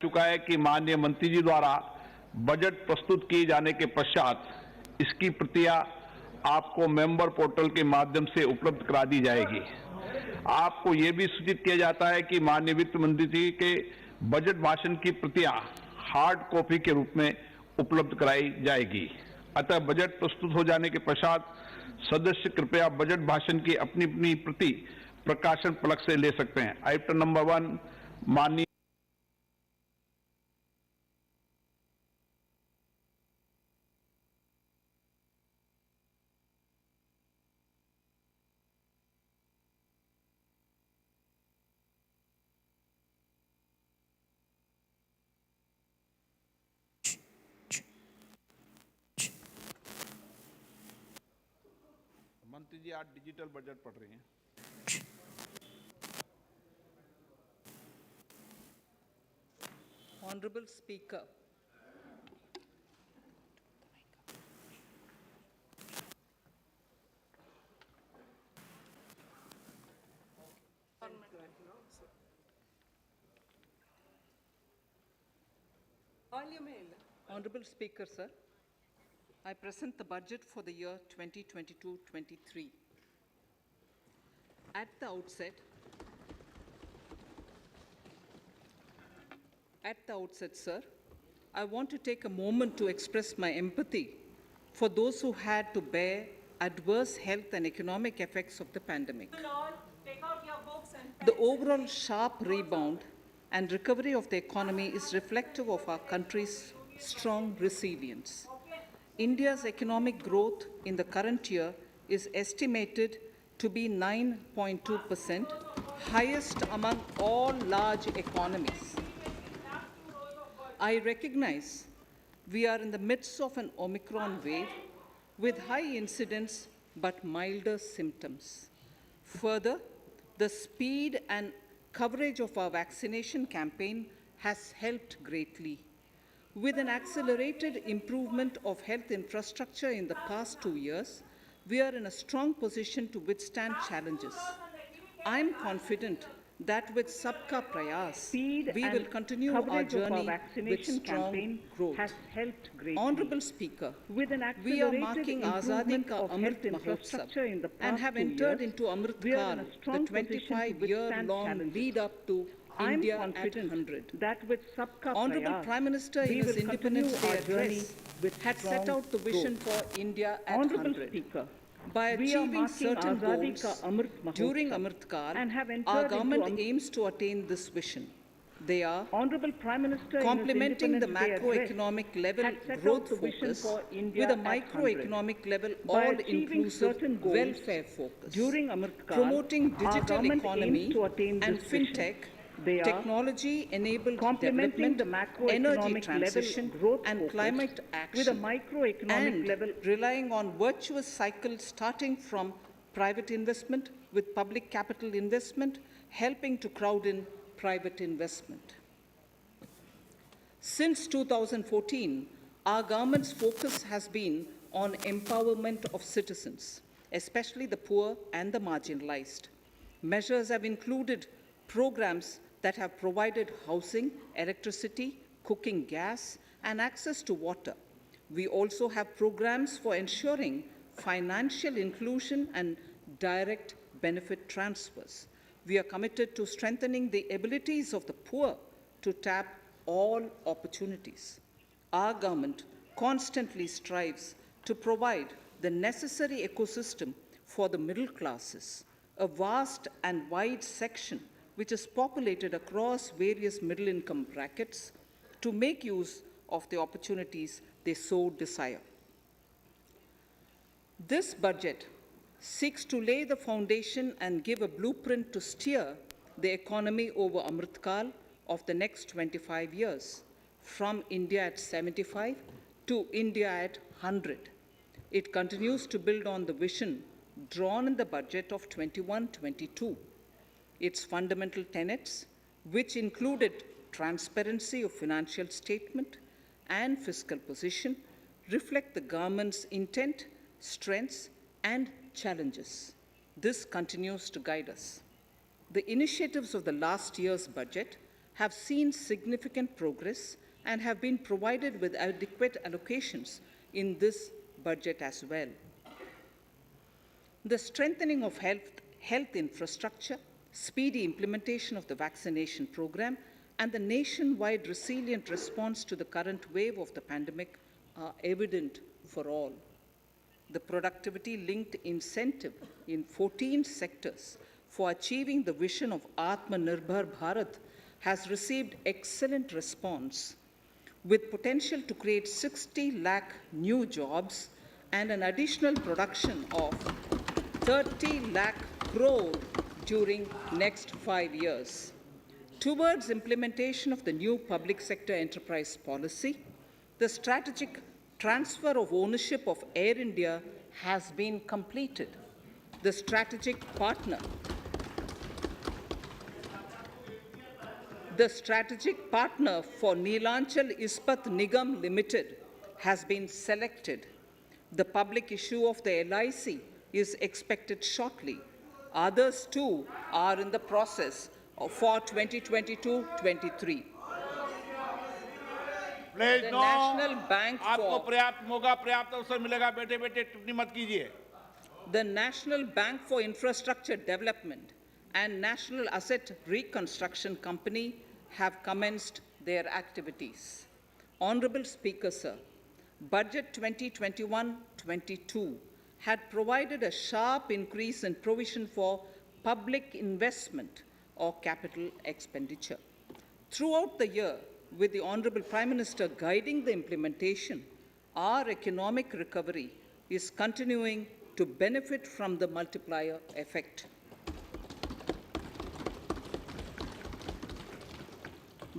चुका है कि माननीय मंत्री जी द्वारा बजट प्रस्तुत किए जाने के पश्चात इसकी प्रतियां आपको मेंबर पोर्टल के माध्यम से उपलब्ध करा दी जाएगी। आपको ये भी सूचित किया जाता है कि माननीय वित्त मंत्री जी के बजट भाषण की प्रतियां हार्ड कॉपी के रूप में उपलब्ध कराई जाएगी। अतः बजट प्रस्तुत हो जाने के पश्चात सदस्य कृपया बजट भाषण की अपनी अपनी प्रति प्रकाशन फलक से ले सकते हैं। आइटम नंबर 1 माननीय मंत्री जी आज डिजिटल बजट पढ़ रही हैं। Honorable Speaker, Honorable Speaker, sir, I present the budget for the year 2022-23. At the outset, sir, I want to take a moment to express my empathy for those who had to bear adverse health and economic effects of the pandemic. Take out your books and The overall sharp rebound and recovery of the economy is reflective of our country's strong resilience. India's economic growth in the current year is estimated to be 9.2%, highest among all large economies. I recognize we are in the midst of an Omicron wave with high incidence but milder symptoms. Further, the speed and coverage of our vaccination campaign has helped greatly. With an accelerated improvement of health infrastructure in the past 2 years, we are in a strong position to withstand challenges. I am confident that with Sabka Prayas, we will continue our journey with strong growth. Has helped greatly. Honorable Speaker, With an we are accelerated marking Azadi improvement Ka of Amrit health Mahotsav infrastructure in the and past have 2 entered years, into Amrit we are Kal, in a the strong position to 25-year-long withstand lead up to I am India at confident 100. that with Sabka Honorable Prayas, Prime Minister we in his will continue Independence Day our journey address with had set strong out the vision growth. for India at Honorable 100. Speaker, By we are achieving marking certain Azadi goals Ka Amrit during Mahotsav Amrit Kal, and have entered our into government aims to attain this vision. They are Honorable Prime Minister complementing in the his Independence Day macroeconomic level had set growth out the vision focus for India with a at 100. microeconomic level By achieving all-inclusive certain goals welfare focus. during Amrit Kal, Promoting our digital government economy aims to attain and this vision. fintech, They are technology-enabled complementing development, the energy macroeconomic transition, level growth and focus climate action, with a microeconomic and level relying on virtuous cycles starting from private investment with public capital investment, helping to crowd in private investment. Since 2014, our government's focus has been on empowerment of citizens, especially the poor and the marginalized. Measures have included programs that have provided housing, electricity, cooking gas, and access to water. We also have programs for ensuring financial inclusion and direct benefit transfers. We are committed to strengthening the abilities of the poor to tap all opportunities. Our government constantly strives to provide the necessary ecosystem for the middle classes, a vast and wide section which is populated across various middle income brackets, to make use of the opportunities they so desire. This budget seeks to lay the foundation and give a blueprint to steer the economy over Amrit Kal of the next 25 years, from India at 75 to India at 100. It continues to build on the vision drawn in the budget of 21-22. Its fundamental tenets, which included transparency of financial statement and fiscal position, reflect the government's intent, strengths, and challenges. This continues to guide us. The initiatives of the last year's budget have seen significant progress and have been provided with adequate allocations in this budget as well. The strengthening of health infrastructure, speedy implementation of the vaccination program, and the nationwide resilient response to the current wave of the pandemic are evident for all. The productivity-linked incentive in 14 sectors for achieving the vision of Atmanirbhar Bharat has received excellent response, with potential to create 60 lakh new jobs and an additional production of 30 lakh crore during next 5 years. Towards implementation of the new public sector enterprise policy, the strategic transfer of ownership of Air India has been completed. The strategic partner for Neelanchal Ispat Nigam Limited has been selected. The public issue of the LIC is expected shortly. Others too are in the process for 2022-23. Please The no National Bank आपको for पर्याप्त मौका पर्याप्त अवसर मिलेगा बेटे बेटे टिप्पणी मत कीजिए the National Bank for Infrastructure Development and National Asset Reconstruction Company have commenced their activities. Honorable Speaker, sir, Budget 2021-22 had provided a sharp increase in provision for public investment or capital expenditure. Throughout the year, with the Honorable Prime Minister guiding the implementation, our economic recovery is continuing to benefit from the multiplier effect.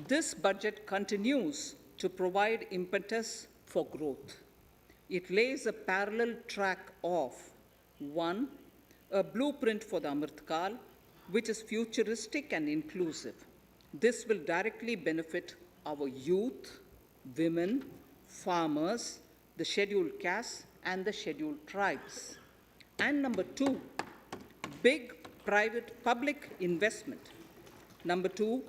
This budget continues to provide impetus for growth. It lays a parallel track of 1. A blueprint for the Amrit Kal, which is futuristic and inclusive. This will directly benefit our youth, women, farmers, the scheduled castes, and the scheduled tribes. And number 2, big public investment. Number 2,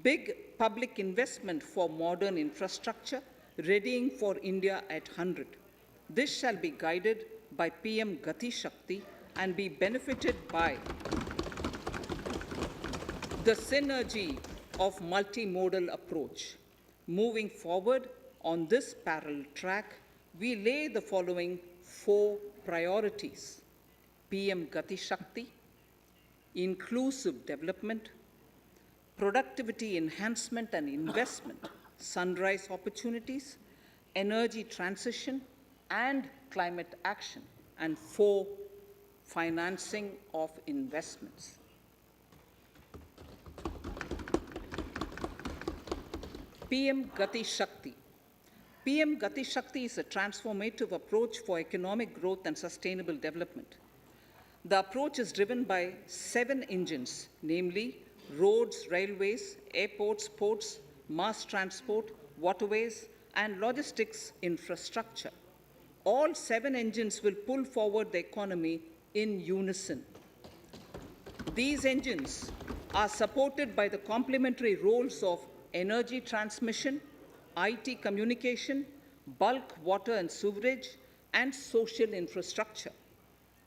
big public investment for modern infrastructure, readying for India at 100. This shall be guided by PM Gati Shakti and be benefited by the synergy of multimodal approach. Moving forward on this parallel track, we lay the following 4 priorities: PM Gati Shakti, inclusive development, productivity enhancement and investment, sunrise opportunities, energy transition, and climate action, and 4, financing of investments. PM Gati Shakti. PM Gati Shakti is a transformative approach for economic growth and sustainable development. The approach is driven by 7 engines, namely roads, railways, airports, ports, mass transport, waterways, and logistics infrastructure. All 7 engines will pull forward the economy in unison. These engines are supported by the complementary roles of energy transmission, IT communication, bulk water and sewerage, and social infrastructure.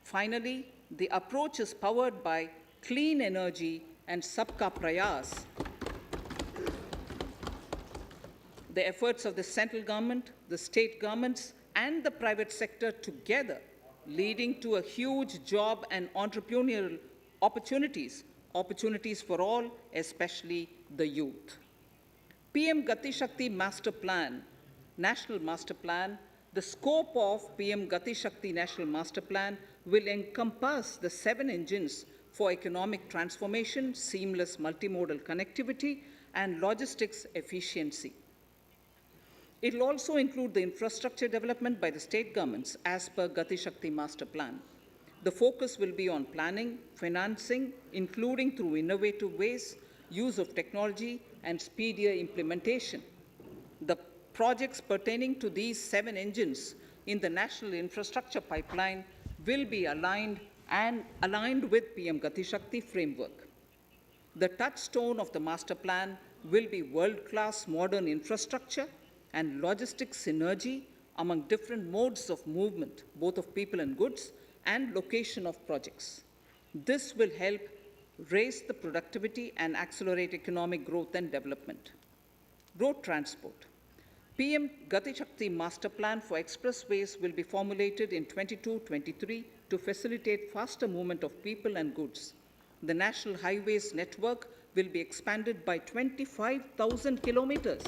Finally, the approach is powered by clean energy and Sabka Prayas. The efforts of the central government, the state governments, and the private sector together, leading to a huge job and entrepreneurial opportunities for all, especially the youth. PM Gati Shakti Master Plan, National Master Plan, the scope of PM Gati Shakti National Master Plan will encompass the 7 engines for economic transformation, seamless multimodal connectivity, and logistics efficiency. It will also include the infrastructure development by the state governments as per Gati Shakti Master Plan. The focus will be on planning, financing, including through innovative ways, use of technology, and speedier implementation. The projects pertaining to these 7 engines in the national infrastructure pipeline will be aligned with PM Gati Shakti framework. The touchstone of the master plan will be world-class modern infrastructure and logistics synergy among different modes of movement, both of people and goods, and location of projects. This will help raise the productivity and accelerate economic growth and development. Road transport. PM Gati Shakti Master Plan for expressways will be formulated in 22-23 to facilitate faster movement of people and goods. The National Highways network will be expanded by 25,000 kilometers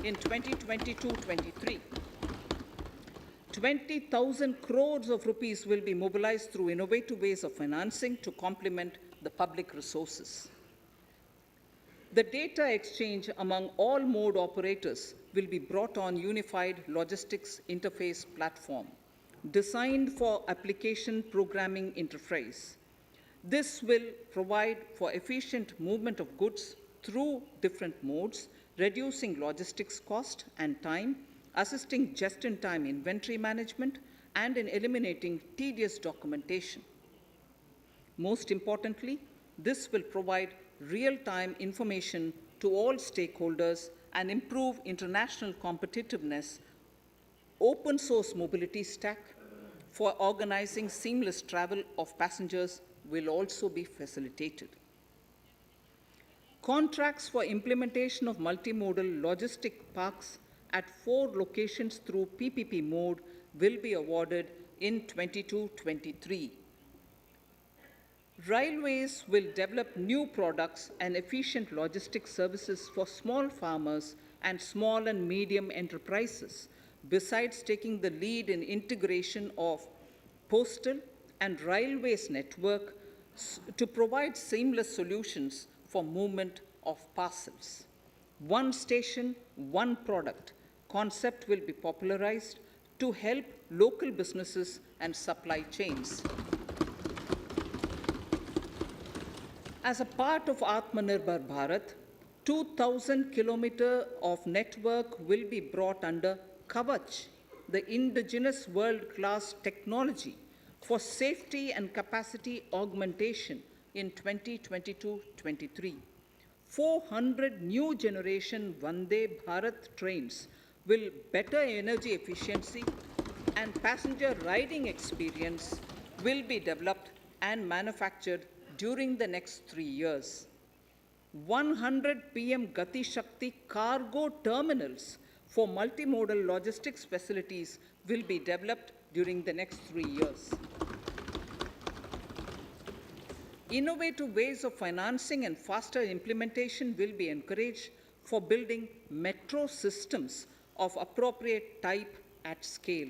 in 2022-23. 20,000 crores of rupees will be mobilized through innovative ways of financing to complement the public resources. The data exchange among all mode operators will be brought on unified logistics interface platform designed for application programming interface. This will provide for efficient movement of goods through different modes, reducing logistics cost and time, assisting just-in-time inventory management, and in eliminating tedious documentation. Most importantly, this will provide real-time information to all stakeholders and improve international competitiveness. Open source mobility stack for organizing seamless travel of passengers will also be facilitated. Contracts for implementation of multimodal logistic parks at 4 locations through PPP mode will be awarded in 22-23. Railways will develop new products and efficient logistics services for small farmers and small and medium enterprises, besides taking the lead in integration of postal and railways network to provide seamless solutions for movement of parcels. One station, one product concept will be popularized to help local businesses and supply chains. As a part of Atmanirbhar Bharat, 2,000 kilometers of network will be brought under Kavach, the indigenous world-class technology for safety and capacity augmentation in 2022-23. 400 new generation Vande Bharat trains will better energy efficiency and passenger riding experience will be developed and manufactured during the next 3 years. 100 PM Gati Shakti cargo terminals for multimodal logistics facilities will be developed during the next 3 years. Innovative ways of financing and faster implementation will be encouraged for building metro systems of appropriate type at scale.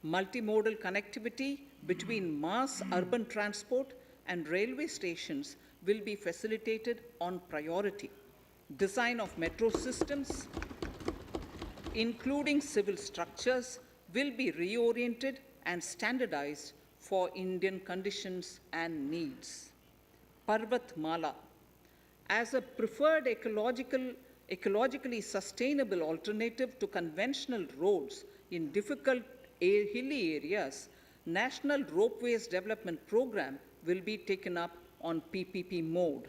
Multimodal connectivity between mass urban transport and railway stations will be facilitated on priority. Design of metro systems, including civil structures, will be reoriented and standardized for Indian conditions and needs. Parvat Mala, as a preferred ecologically sustainable alternative to conventional roads in difficult hilly areas, National Ropeways Development Program will be taken up on PPP mode.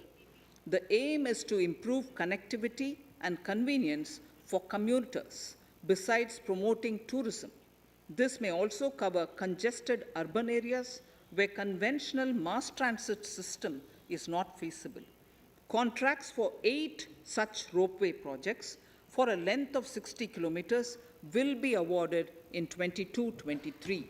The aim is to improve connectivity and convenience for commuters, besides promoting tourism. This may also cover congested urban areas where conventional mass transit system is not feasible. Contracts for 8 such ropeway projects for a length of 60 kilometers will be awarded in 22-23.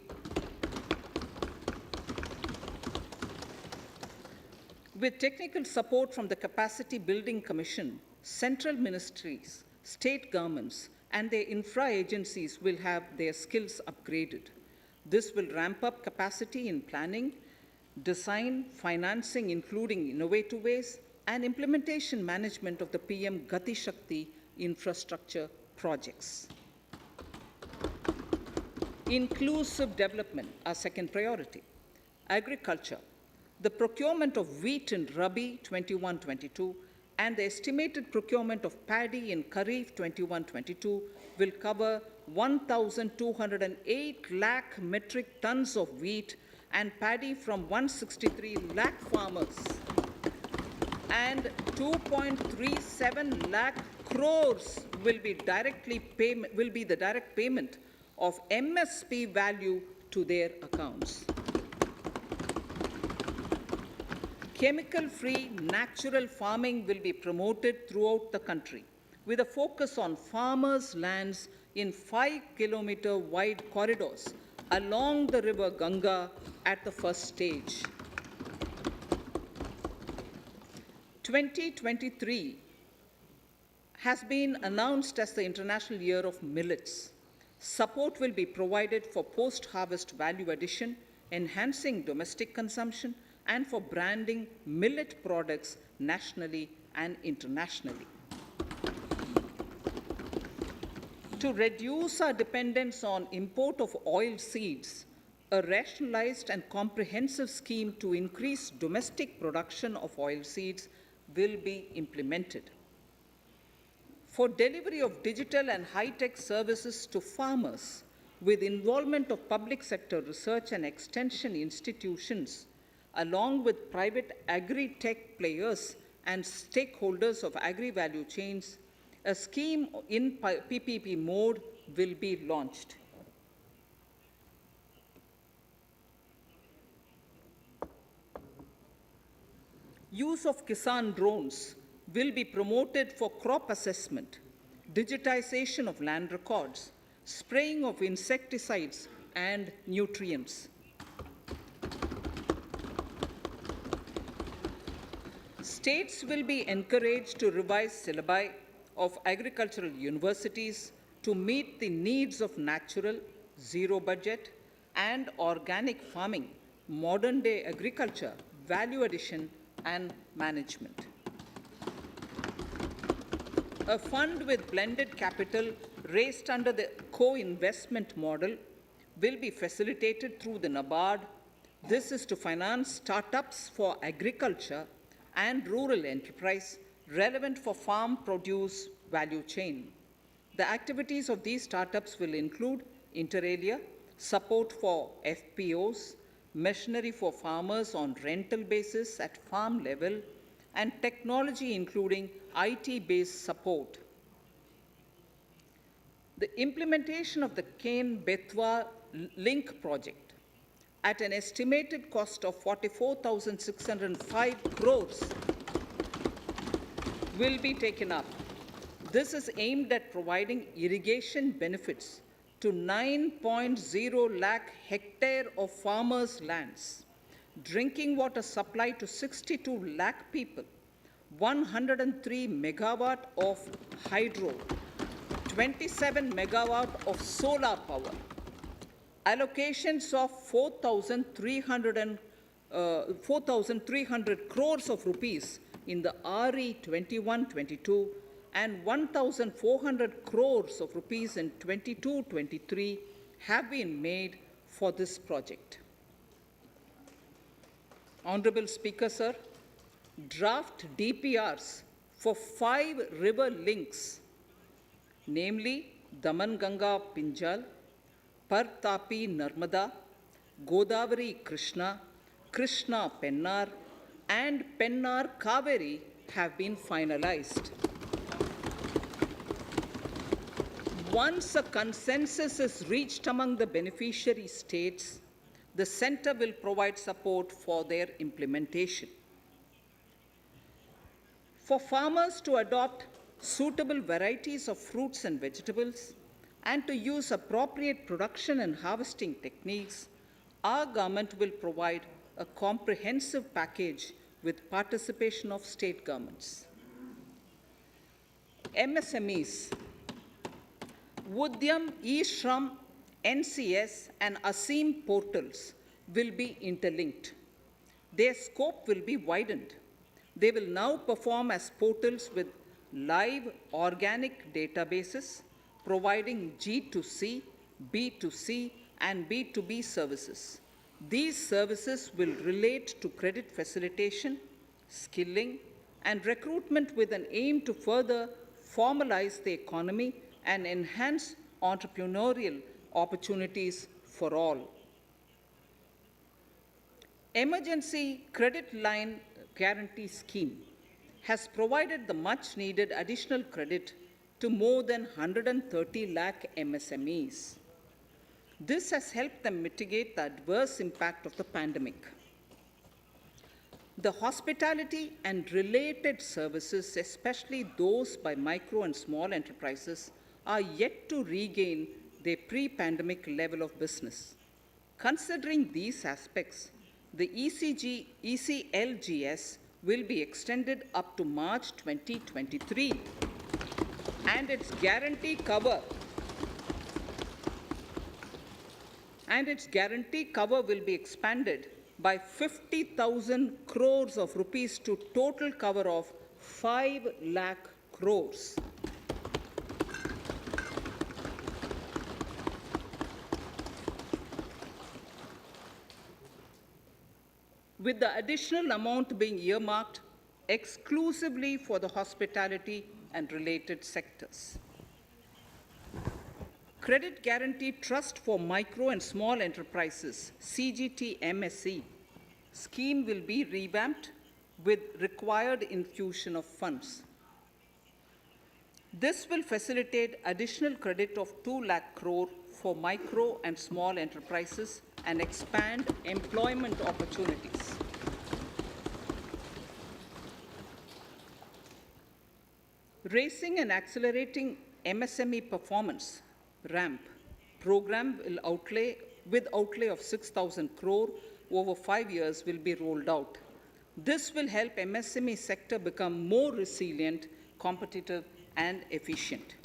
With technical support from the Capacity Building Commission, central ministries, state governments, and their infra agencies will have their skills upgraded. This will ramp up capacity in planning, design, financing, including innovative ways, and implementation management of the PM Gati Shakti infrastructure projects. Inclusive development, our second priority. Agriculture. The procurement of wheat in Rabi 21-22 and the estimated procurement of paddy in Kharif 21-22 will cover 1,208 lakh metric tons of wheat and paddy from 163 lakh farmers. and 2.37 lakh crores will be the direct payment of MSP value to their accounts. Chemical-free natural farming will be promoted throughout the country with a focus on farmers' lands in 5-kilometer wide corridors along the river Ganga at the first stage. 2023 has been announced as the International Year of Millets. Support will be provided for post-harvest value addition, enhancing domestic consumption, and for branding millet products nationally and internationally. To reduce our dependence on import of oil seeds, a rationalized and comprehensive scheme to increase domestic production of oil seeds will be implemented. For delivery of digital and high-tech services to farmers with involvement of public sector research and extension institutions, along with private agri-tech players and stakeholders of agri-value chains, a scheme in PPP mode will be launched. Use of Kisan drones will be promoted for crop assessment, digitization of land records, spraying of insecticides and nutrients. States will be encouraged to revise syllabi of agricultural universities to meet the needs of natural, zero budget, and organic farming, modern day agriculture, value addition, and management. A fund with blended capital raised under the co-investment model will be facilitated through the NABARD. This is to finance startups for agriculture and rural enterprise relevant for farm produce value chain. The activities of these startups will include inter alia, support for FPOs, machinery for farmers on rental basis at farm level, and technology including IT-based support. The implementation of the Kane-Betwa link project at an estimated cost of 44,605 crores will be taken up. This is aimed at providing irrigation benefits to 9.0 lakh hectare of farmers' lands, drinking water supply to 62 lakh people, 103 megawatt of hydro, 27 megawatt of solar power, allocations of 4,300 crores of rupees in the RE 21-22 and 1,400 crores of rupees in 22-23 have been made for this project. Honorable Speaker, sir, draft DPRs for 5 river links, namely Daman Ganga Pinjal, Partapi Narmada, Godavari Krishna, Krishna Pennar, and Pennar Kaveri have been finalized. Once a consensus is reached among the beneficiary states, the Center will provide support for their implementation. For farmers to adopt suitable varieties of fruits and vegetables and to use appropriate production and harvesting techniques, our government will provide a comprehensive package with participation of state governments. MSMEs, Udyam, eShram, NCS, and ASEEM portals will be interlinked. Their scope will be widened. They will now perform as portals with live organic databases, providing G2C, B2C, and B2B services. These services will relate to credit facilitation, skilling, and recruitment with an aim to further formalize the economy and enhance entrepreneurial opportunities for all. Emergency Credit Line Guarantee Scheme. has provided the much needed additional credit to more than 130 lakh MSMEs. This has helped them mitigate the adverse impact of the pandemic. The hospitality and related services, especially those by micro and small enterprises, are yet to regain their pre-pandemic level of business. Considering these aspects, the ECLGS will be extended up to March 2023, and its guarantee cover will be expanded by 50,000 crores of rupees to total cover of 5 lakh crores. With the additional amount being earmarked exclusively for the hospitality and related sectors. Credit Guarantee Trust for Micro and Small Enterprises, CGTMSE, scheme will be revamped with required infusion of funds. This will facilitate additional credit of 2 lakh crore for micro and small enterprises and expand employment opportunities. Raising and accelerating MSME performance, RAMP, program with outlay of 6,000 crore over 5 years will be rolled out. This will help MSME sector become more resilient, competitive, and efficient.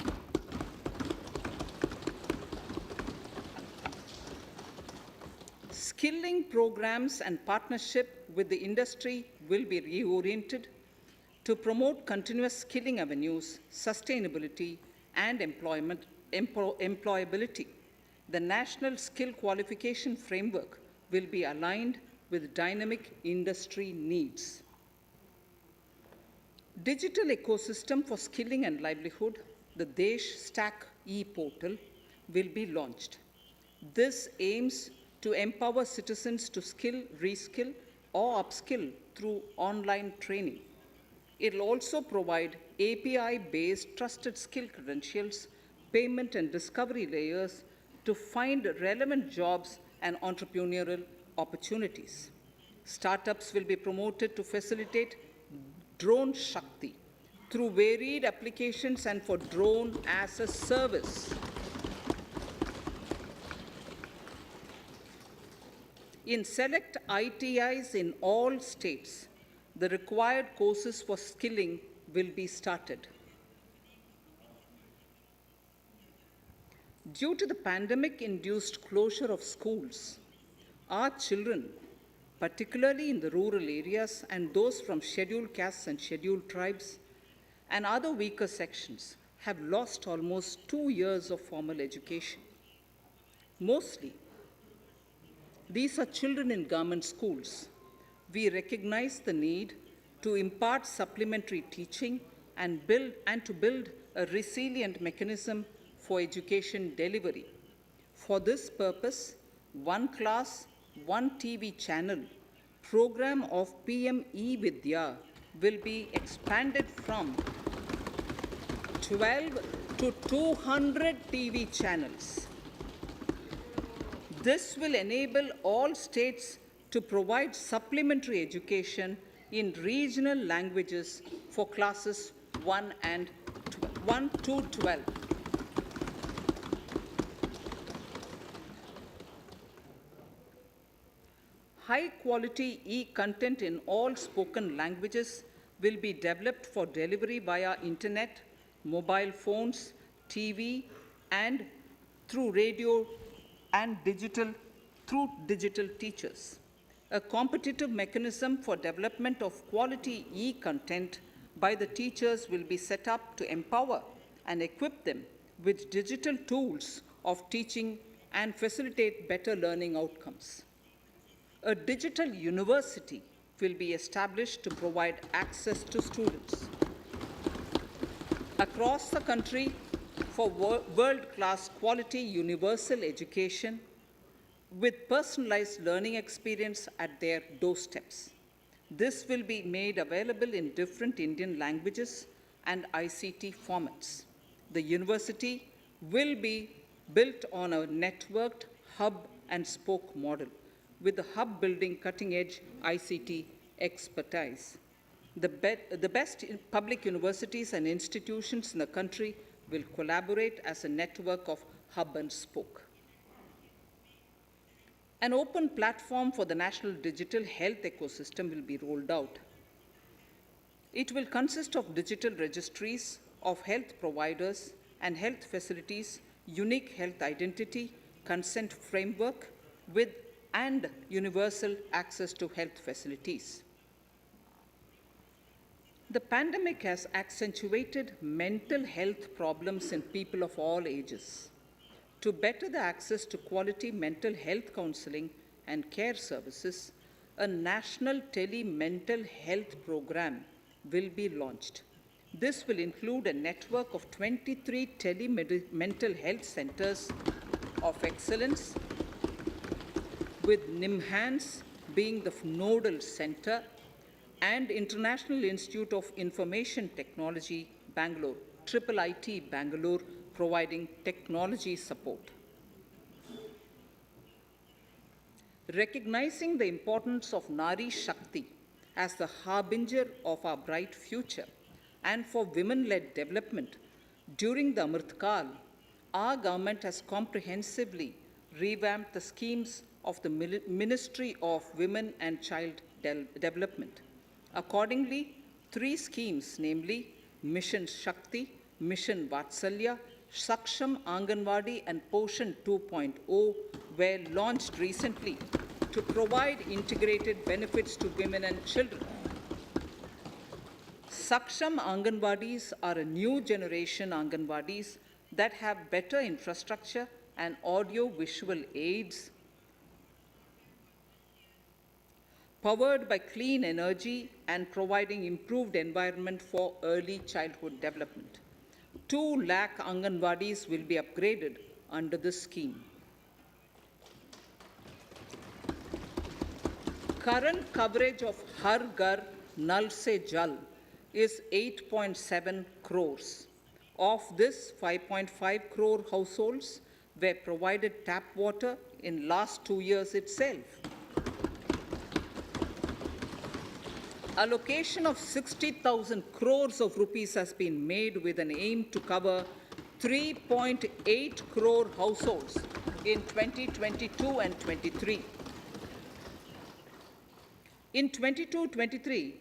Skilling programs and partnership with the industry will be reoriented to promote continuous skilling avenues, sustainability, and employability. The National Skill Qualification Framework will be aligned with dynamic industry needs. Digital ecosystem for skilling and livelihood, the Desh Stack e-portal, will be launched. This aims to empower citizens to skill, reskill, or upskill through online training. It will also provide API-based trusted skill credentials, payment and discovery layers to find relevant jobs and entrepreneurial opportunities. Startups will be promoted to facilitate Drone Shakti through varied applications and for drone as a service. In select ITIs in all states, the required courses for skilling will be started. Due to the pandemic-induced closure of schools, our children, particularly in the rural areas and those from scheduled castes and scheduled tribes and other weaker sections, have lost almost 2 years of formal education. Mostly, these are children in government schools. We recognize the need to impart supplementary teaching and to build a resilient mechanism for education delivery. For this purpose, One Class, One TV channel program of PM E-Vidya will be expanded from 12 to 200 TV channels. This will enable all states to provide supplementary education in regional languages for classes 1 to 12. High-quality e-content in all spoken languages will be developed for delivery via internet, mobile phones, TV, and through radio and digital teachers. A competitive mechanism for development of quality e-content by the teachers will be set up to empower and equip them with digital tools of teaching and facilitate better learning outcomes. A digital university will be established to provide access to students across the country for world-class quality universal education with personalized learning experience at their doorsteps. This will be made available in different Indian languages and ICT formats. The university will be built on a networked hub and spoke model, with the hub building cutting-edge ICT expertise. The best public universities and institutions in the country will collaborate as a network of hub and spoke. An open platform for the national digital health ecosystem will be rolled out. It will consist of digital registries of health providers and health facilities, unique health identity, consent framework, and universal access to health facilities. The pandemic has accentuated mental health problems in people of all ages. To better the access to quality mental health counseling and care services, a national Tele mental health program will be launched. This will include a network of 23 Tele mental health centers of excellence, with NIMHANS being the nodal center, and International Institute of Information Technology, Bangalore, IIIT Bangalore, providing technology support. Recognizing the importance of Nari Shakti as the harbinger of our bright future and for women-led development, during the Amrit Kal, our government has comprehensively revamped the schemes of the Ministry of Women and Child Development. Accordingly, 3 schemes, namely Mission Shakti, Mission Vatsalya, Saksham Anganwadi, and Poshan 2.0, were launched recently to provide integrated benefits to women and children. Saksham Anganwadis are a new generation Anganwadis that have better infrastructure and audio-visual aids, powered by clean energy and providing improved environment for early childhood development. 2 lakh Anganwadis will be upgraded under this scheme. Current coverage of Har Ghar Nal Se Jal is 8.7 crores. Of this, 5.5 crore households were provided tap water in last 2 years itself. Allocation of 60,000 crores of rupees has been made with an aim to cover 3.8 crore households in 2022 and 23. In 22-23,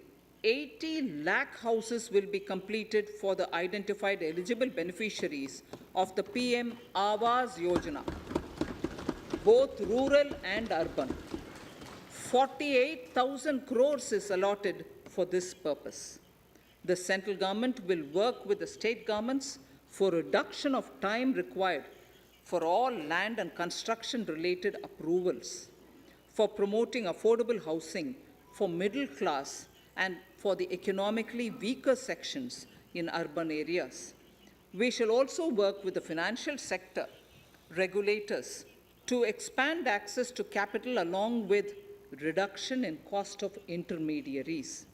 80 lakh houses will be completed for the identified eligible beneficiaries of the PM Awas Yojana, both rural and urban. 48,000 crores is allotted for this purpose. The central government will work with the state governments for reduction of time required for all land and construction-related approvals, for promoting affordable housing for middle class and for the economically weaker sections in urban areas. We shall also work with the financial sector regulators to expand access to capital along with reduction in cost of intermediaries.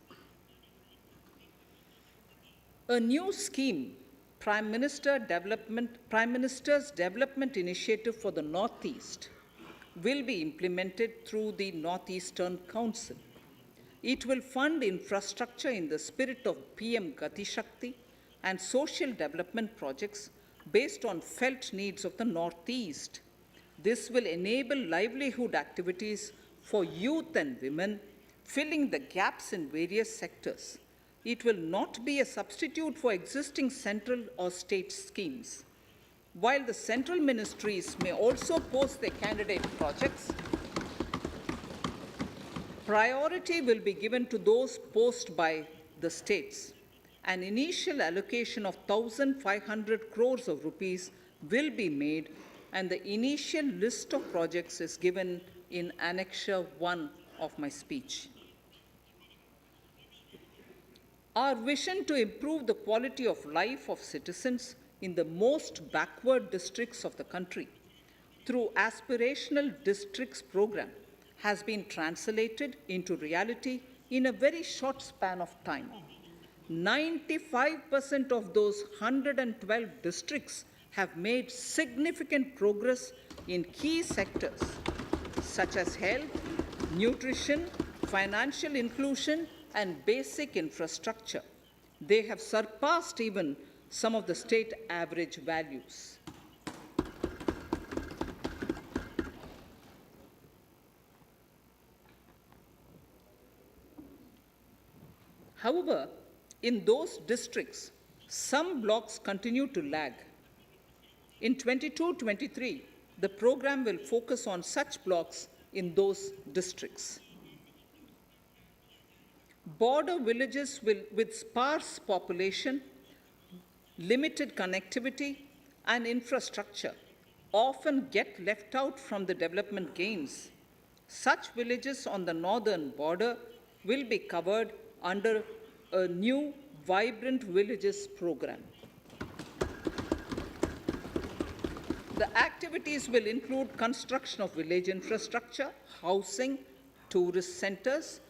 A new scheme, Prime Minister's Development Initiative for the Northeast, will be implemented through the Northeastern Council. It will fund infrastructure in the spirit of PM Gati Shakti and social development projects based on felt needs of the Northeast. This will enable livelihood activities for youth and women, filling the gaps in various sectors. It will not be a substitute for existing central or state schemes. While the central ministries may also post their candidate projects, priority will be given to those posted by the states. An initial allocation of 1,500 crores of rupees will be made, and the initial list of projects is given in Annexure 1 of my speech. Our vision to improve the quality of life of citizens in the most backward districts of the country through Aspirational Districts program has been translated into reality in a very short span of time. 95% of those 112 districts have made significant progress in key sectors such as health, nutrition, financial inclusion, and basic infrastructure. They have surpassed even some of the state average values. However, in those districts, some blocks continue to lag. In 22-23, the program will focus on such blocks in those districts. Border villages with sparse population, limited connectivity, and infrastructure often get left out from the development gains. Such villages on the northern border will be covered under a new Vibrant Villages program. The activities will include construction of village infrastructure, housing, tourist centers,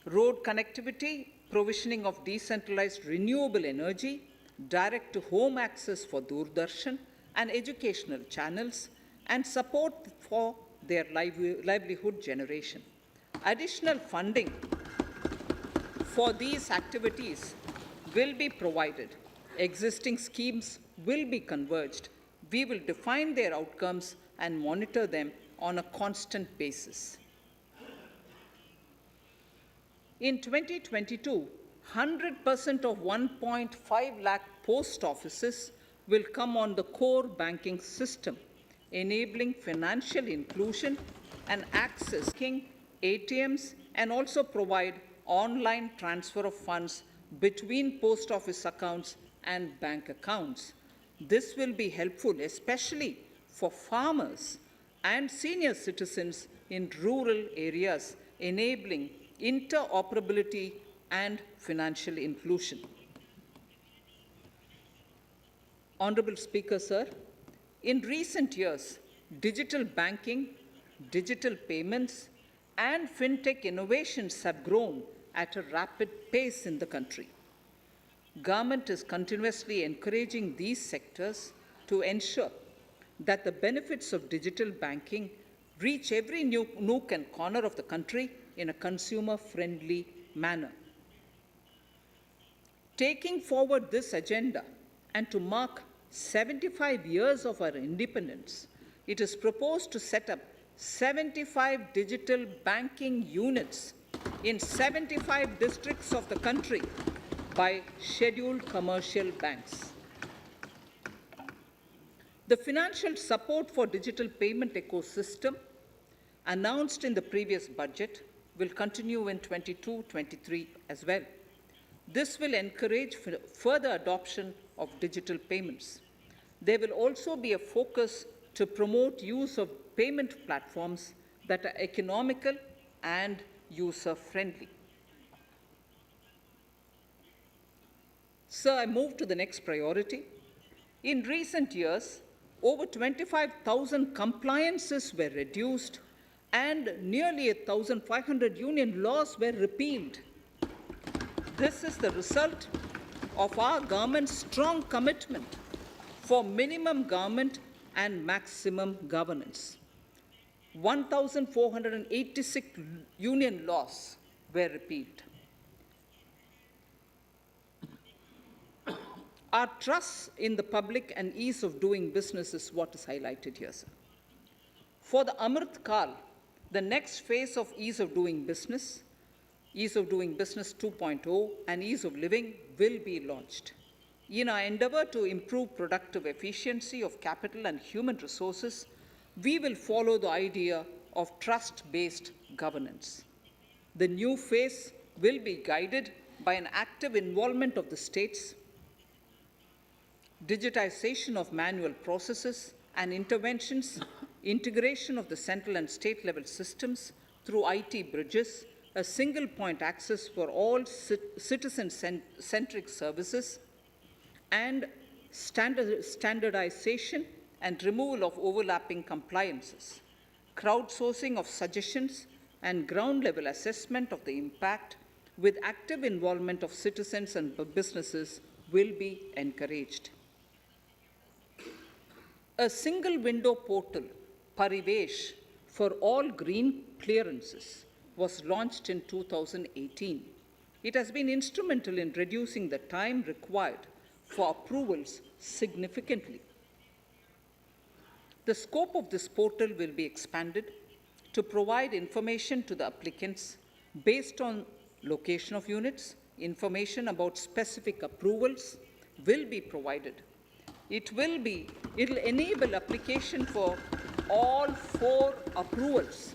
road connectivity, provisioning of decentralized renewable energy, direct-to-home access for Doordarshan, and educational channels, and support for their livelihood generation. Additional funding for these activities will be provided. Existing schemes will be converged. We will define their outcomes and monitor them on a constant basis. In 2022, 100% of 1.5 lakh post offices will come on the core banking system, enabling financial inclusion and accessing ATMs, and also provide online transfer of funds between post office accounts and bank accounts. This will be helpful, especially for farmers and senior citizens in rural areas, enabling interoperability and financial inclusion. Honorable Speaker, sir, in recent years, digital banking, digital payments, and fintech innovations have grown at a rapid pace in the country. Government is continuously encouraging these sectors to ensure that the benefits of digital banking reach every nook and corner of the country in a consumer-friendly manner. Taking forward this agenda and to mark 75 years of our independence, it is proposed to set up 75 digital banking units in 75 districts of the country by scheduled commercial banks. The financial support for digital payment ecosystem announced in the previous budget will continue in 22-23 as well. This will encourage further adoption of digital payments. There will also be a focus to promote use of payment platforms that are economical and user-friendly. Sir, I move to the next priority. In recent years, over 25,000 compliances were reduced and nearly 1,500 union laws were repealed. This is the result of our government's strong commitment for minimum government and maximum governance. 1,486 union laws were repealed. Our trust in the public and ease of doing business is what is highlighted here, sir. For the Amrit Kal, the next phase of ease of doing business 2.0, and ease of living will be launched. In our endeavor to improve productive efficiency of capital and human resources, we will follow the idea of trust-based governance. The new phase will be guided by an active involvement of the states, digitization of manual processes and interventions, integration of the central and state level systems through IT bridges, a single point access for all citizen-centric services, and standardization and removal of overlapping compliances, crowdsourcing of suggestions, and ground level assessment of the impact with active involvement of citizens and businesses will be encouraged. A single window portal, Parivesh, for all green clearances was launched in 2018. It has been instrumental in reducing the time required for approvals significantly. The scope of this portal will be expanded to provide information to the applicants based on location of units. Information about specific approvals will be provided. It will enable application for all 4 approvals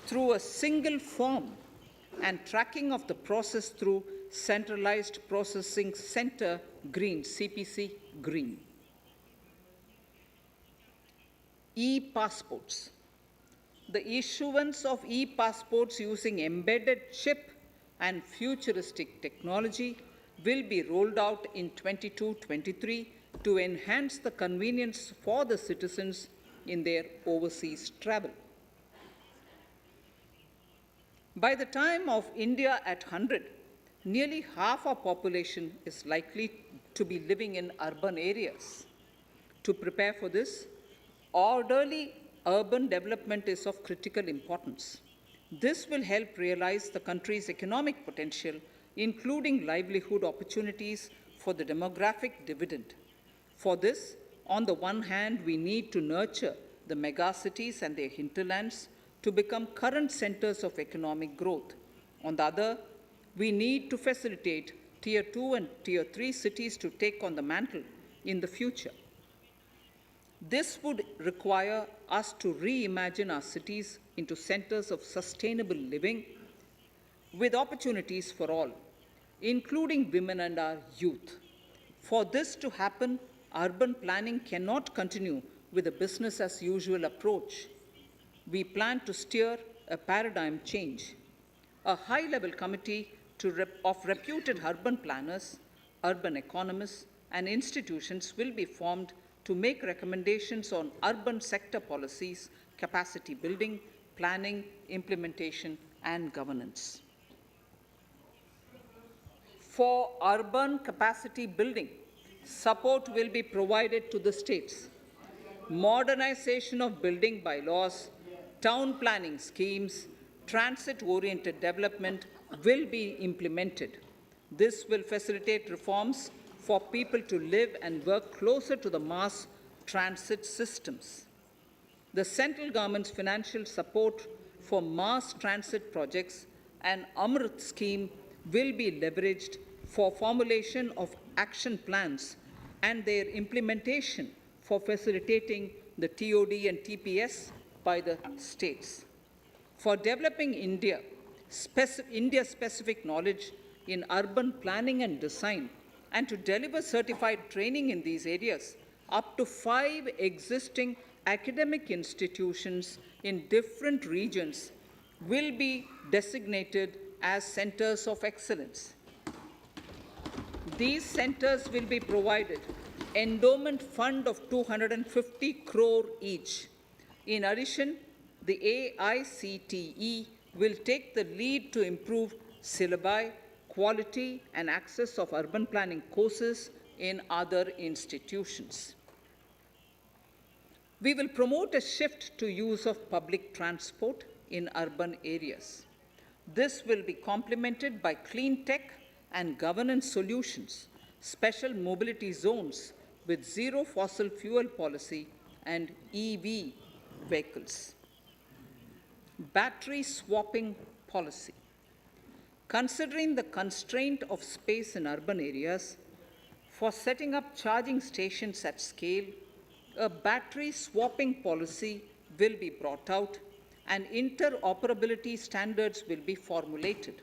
through a single form and tracking of the process through Centralized Processing Center Green, CPC Green. E-passports. The issuance of e-passports using embedded chip and futuristic technology will be rolled out in 22-23 to enhance the convenience for the citizens in their overseas travel. By the time of India at 100, nearly half our population is likely to be living in urban areas. To prepare for this, orderly urban development is of critical importance. This will help realize the country's economic potential, including livelihood opportunities for the demographic dividend. For this, on the one hand, we need to nurture the megacities and their hinterlands to become current centers of economic growth. On the other, we need to facilitate Tier 2 and Tier 3 cities to take on the mantle in the future. This would require us to reimagine our cities into centers of sustainable living with opportunities for all, including women and our youth. For this to happen, urban planning cannot continue with a business as usual approach. We plan to steer a paradigm change. A high-level committee of reputed urban planners, urban economists, and institutions will be formed to make recommendations on urban sector policies, capacity building, planning, implementation, and governance. For urban capacity building, support will be provided to the states. Modernization of building bylaws, town planning schemes, transit-oriented development will be implemented. This will facilitate reforms for people to live and work closer to the mass transit systems. The central government's financial support for mass transit projects and Amrit scheme will be leveraged for formulation of action plans and their implementation for facilitating the TOD and TPS by the states. For developing India-specific knowledge in urban planning and design, and to deliver certified training in these areas, up to 5 existing academic institutions in different regions will be designated as centers of excellence. These centers will be provided endowment fund of 250 crore each. In addition, the AICTE will take the lead to improve syllabi, quality, and access of urban planning courses in other institutions. We will promote a shift to use of public transport in urban areas. This will be complemented by clean tech and governance solutions, special mobility zones with zero fossil fuel policy and EV vehicles. Battery swapping policy. Considering the constraint of space in urban areas, for setting up charging stations at scale, a battery swapping policy will be brought out and interoperability standards will be formulated.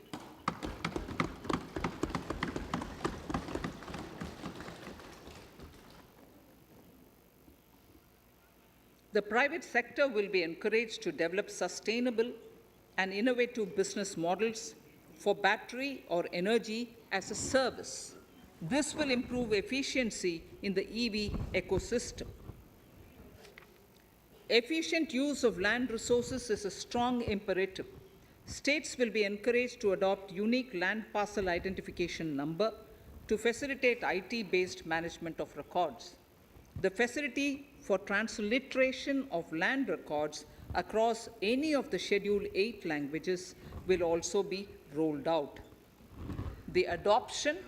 The private sector will be encouraged to develop sustainable and innovative business models for battery or energy as a service. This will improve efficiency in the EV ecosystem. Efficient use of land resources is a strong imperative. States will be encouraged to adopt unique land parcel identification number to facilitate IT-based management of records. The facility for transliteration of land records across any of the Schedule 8 languages will also be rolled out. The adoption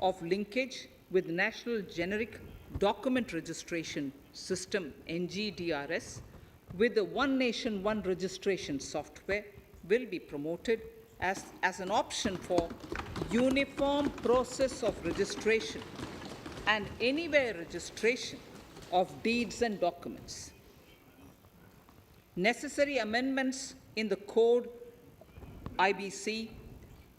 of linkage with National Generic Document Registration System, NGDRS, with the One Nation, One Registration software will be promoted as an option for uniform process of registration and anywhere registration of deeds and documents. Necessary amendments in the code IBC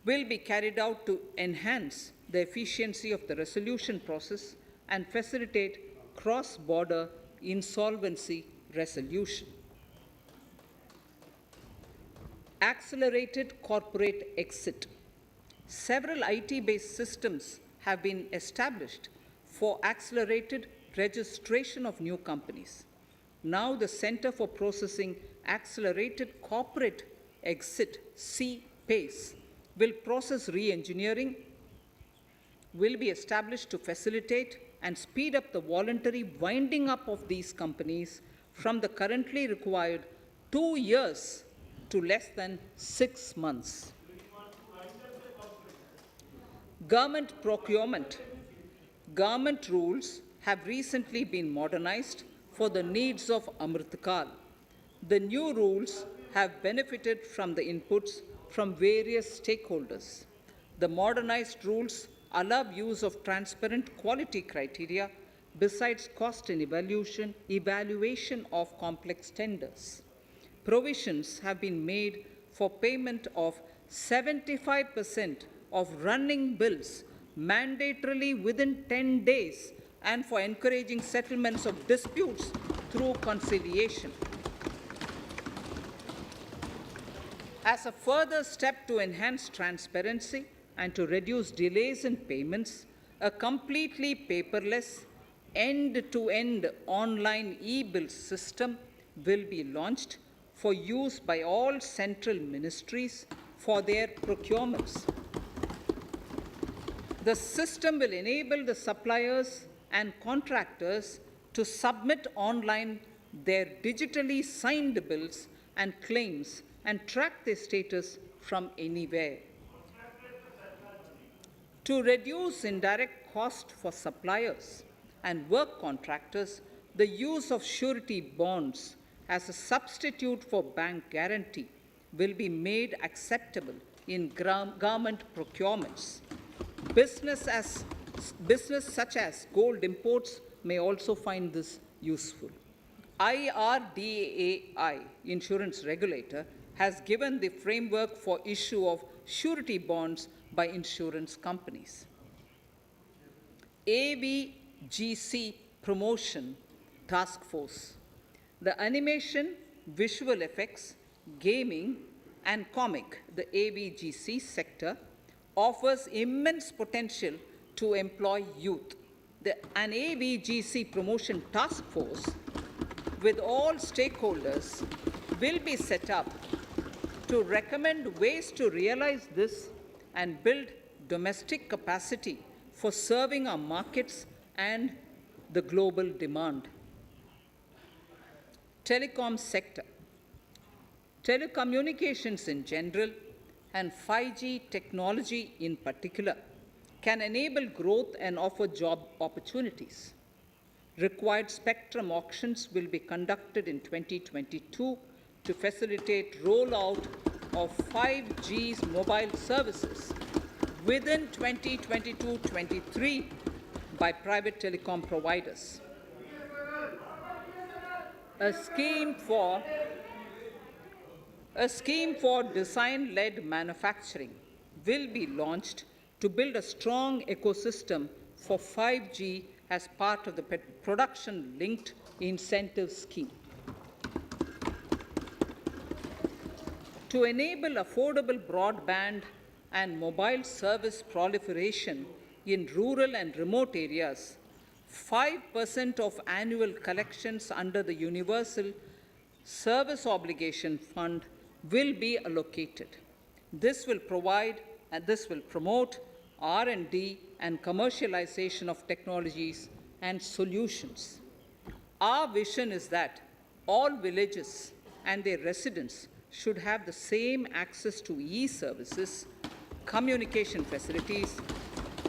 will be carried out to enhance the efficiency of the resolution process and facilitate cross-border insolvency resolution. Accelerated corporate exit. Several IT-based systems have been established for accelerated registration of new companies. Now the Center for Processing Accelerated Corporate Exit, CPACE, will process re-engineering, will be established to facilitate and speed up the voluntary winding up of these companies from the currently required 2 years to less than 6 months. Government procurement. Government rules have recently been modernized for the needs of Amritkal. The new rules have benefited from the inputs from various stakeholders. The modernized rules allow use of transparent quality criteria besides cost and evaluation of complex tenders. Provisions have been made for payment of 75% of running bills mandatorily within 10 days and for encouraging settlements of disputes through conciliation. As a further step to enhance transparency and to reduce delays in payments, a completely paperless, end-to-end online e-bill system will be launched for use by all central ministries for their procurements. The system will enable the suppliers and contractors to submit online their digitally signed bills and claims and track their status from anywhere. To reduce indirect cost for suppliers and work contractors, the use of surety bonds as a substitute for bank guarantee will be made acceptable in government procurements. Business such as gold imports may also find this useful. IRDAI, insurance regulator, has given the framework for issue of surety bonds by insurance companies. AVGC Promotion Task Force. The animation, visual effects, gaming, and comic, the AVGC sector, offers immense potential to employ youth. An AVGC Promotion Task Force with all stakeholders will be set up to recommend ways to realize this and build domestic capacity for serving our markets and the global demand. Telecom sector. Telecommunications in general and 5G technology in particular can enable growth and offer job opportunities. Required spectrum auctions will be conducted in 2022 to facilitate rollout of 5G's mobile services within 2022-23 by private telecom providers. A scheme for design-led manufacturing will be launched to build a strong ecosystem for 5G as part of the production-linked incentive scheme. To enable affordable broadband and mobile service proliferation in rural and remote areas, 5% of annual collections under the Universal Service Obligation Fund will be allocated. This will provide and this will promote R&D and commercialization of technologies and solutions. Our vision is that all villages and their residents should have the same access to e-services, communication facilities,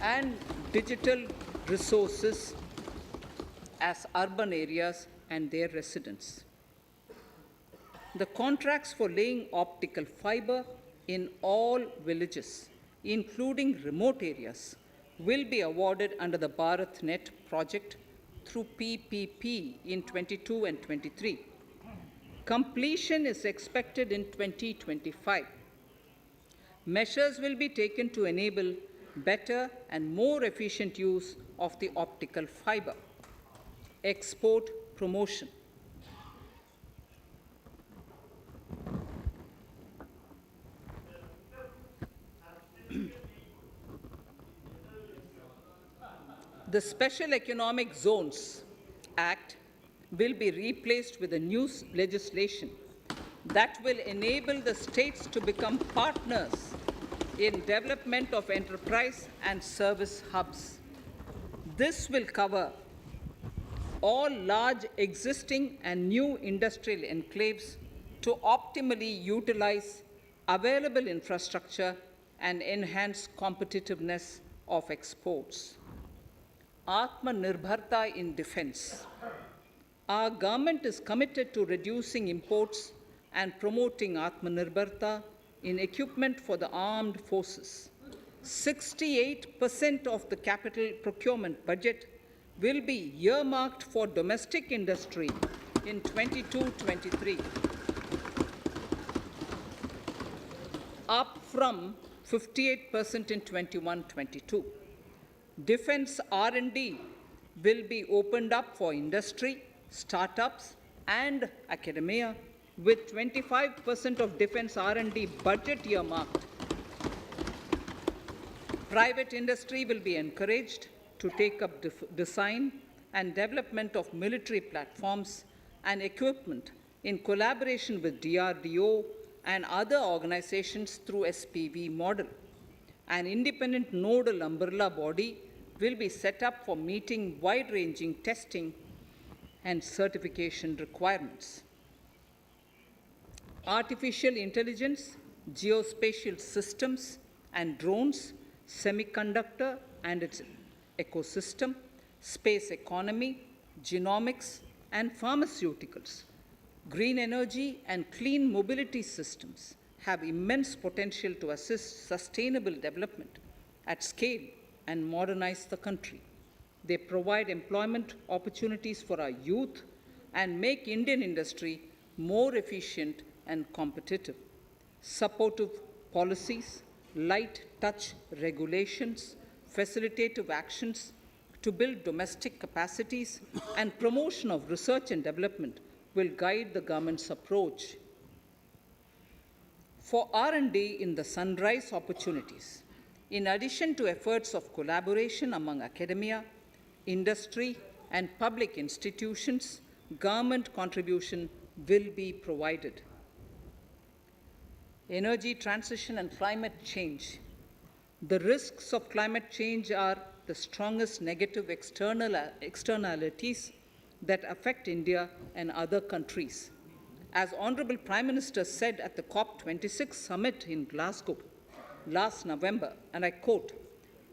and digital resources as urban areas and their residents. The contracts for laying optical fiber in all villages, including remote areas, will be awarded under the BharatNet project through PPP in 22 and 23. Completion is expected in 2025. Measures will be taken to enable better and more efficient use of the optical fiber. Export promotion. The Special Economic Zones Act will be replaced with a new legislation that will enable the states to become partners in development of enterprise and service hubs. This will cover all large existing and new industrial enclaves to optimally utilize available infrastructure and enhance competitiveness of exports. Atmanirbharta in defense. Our government is committed to reducing imports and promoting Atmanirbharta in equipment for the armed forces. 68% of the capital procurement budget will be earmarked for domestic industry in 22-23, up from 58% in 21-22. Defense R&D will be opened up for industry, startups, and academia, with 25% of defense R&D budget earmarked. Private industry will be encouraged to take up design and development of military platforms and equipment in collaboration with DRDO and other organizations through SPV model. An independent nodal umbrella body will be set up for meeting wide-ranging testing and certification requirements. Artificial intelligence, geospatial systems and drones, semiconductor and its ecosystem, space economy, genomics and pharmaceuticals, green energy and clean mobility systems have immense potential to assist sustainable development at scale and modernize the country. They provide employment opportunities for our youth and make Indian industry more efficient and competitive. Supportive policies, light touch regulations, facilitative actions to build domestic capacities and promotion of research and development will guide the government's approach. For R&D in the sunrise opportunities, in addition to efforts of collaboration among academia, industry, and public institutions, government contribution will be provided. Energy transition and climate change. The risks of climate change are the strongest negative externalities that affect India and other countries. As Honorable Prime Minister said at the COP26 summit in Glasgow last November, and I quote,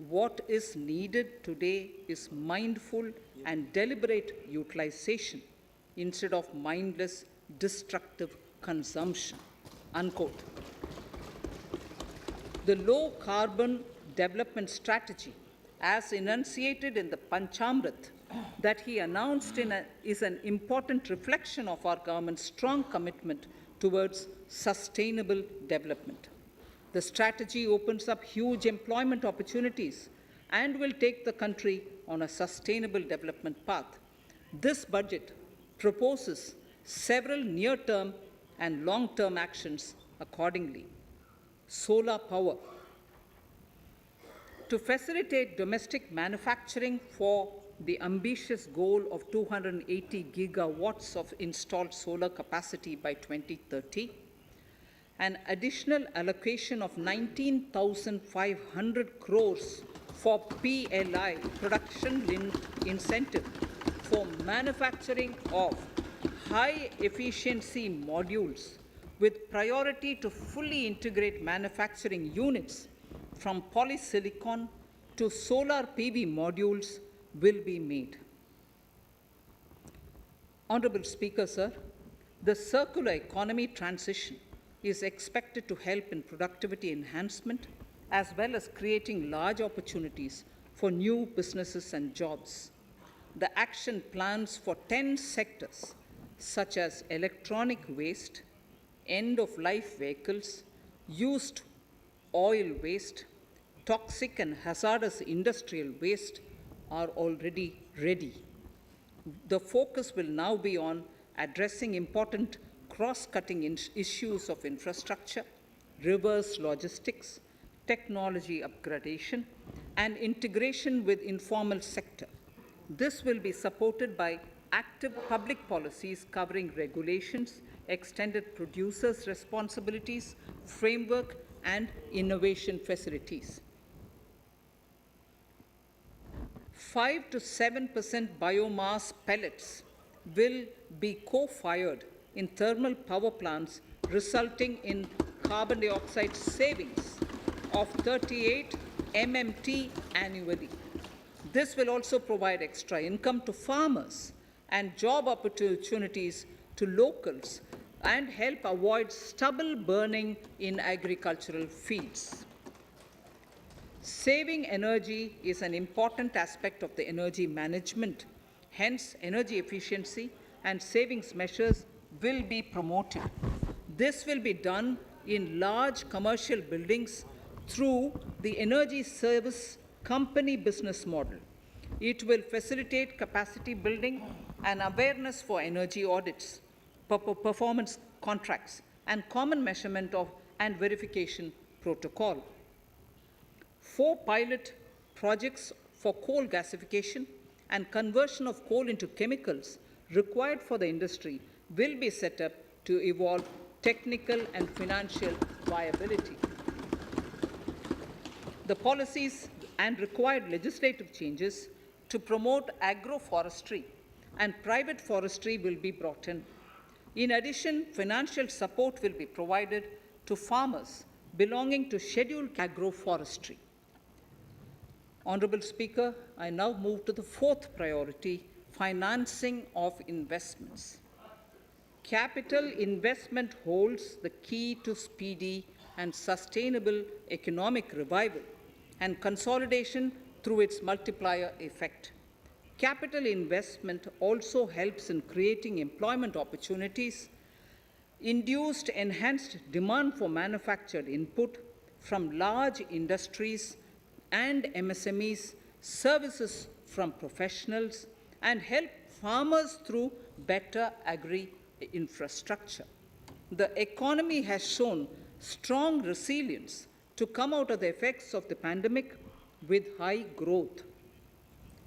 "What is needed today is mindful and deliberate utilization instead of mindless, destructive consumption," unquote. The low carbon development strategy, as enunciated in the Panchamrit that he announced is an important reflection of our government's strong commitment towards sustainable development. The strategy opens up huge employment opportunities and will take the country on a sustainable development path. This budget proposes several near-term and long-term actions accordingly. Solar power. To facilitate domestic manufacturing for the ambitious goal of 280 gigawatts of installed solar capacity by 2030, an additional allocation of 19,500 crores for PLI, Production Linked Incentive, for manufacturing of high efficiency modules with priority to fully integrate manufacturing units from polysilicon to solar PV modules will be made. Honorable Speaker, sir, the circular economy transition is expected to help in productivity enhancement as well as creating large opportunities for new businesses and jobs. The action plans for 10 sectors such as electronic waste, end-of-life vehicles, used oil waste, toxic and hazardous industrial waste are already ready. The focus will now be on addressing important cross-cutting issues of infrastructure, reverse logistics, technology upgradation, and integration with informal sector. This will be supported by active public policies covering regulations, extended producers' responsibilities, framework, and innovation facilities. 5 to 7% biomass pellets will be co-fired in thermal power plants, resulting in carbon dioxide savings of 38 MMT annually. This will also provide extra income to farmers and job opportunities to locals and help avoid stubble burning in agricultural fields. Saving energy is an important aspect of the energy management. Hence, energy efficiency and savings measures will be promoted. This will be done in large commercial buildings through the energy service company business model. It will facilitate capacity building and awareness for energy audits, performance contracts, and common measurement of and verification protocol. 4 pilot projects for coal gasification and conversion of coal into chemicals required for the industry will be set up to evolve technical and financial viability. The policies and required legislative changes to promote agroforestry and private forestry will be brought in. In addition, financial support will be provided to farmers belonging to scheduled agroforestry. Honorable Speaker, I now move to the 4th priority, financing of investments. Capital investment holds the key to speedy and sustainable economic revival and consolidation through its multiplier effect. Capital investment also helps in creating employment opportunities, induced enhanced demand for manufactured input from large industries and MSMEs, services from professionals, and help farmers through better agri-infrastructure. The economy has shown strong resilience to come out of the effects of the pandemic with high growth.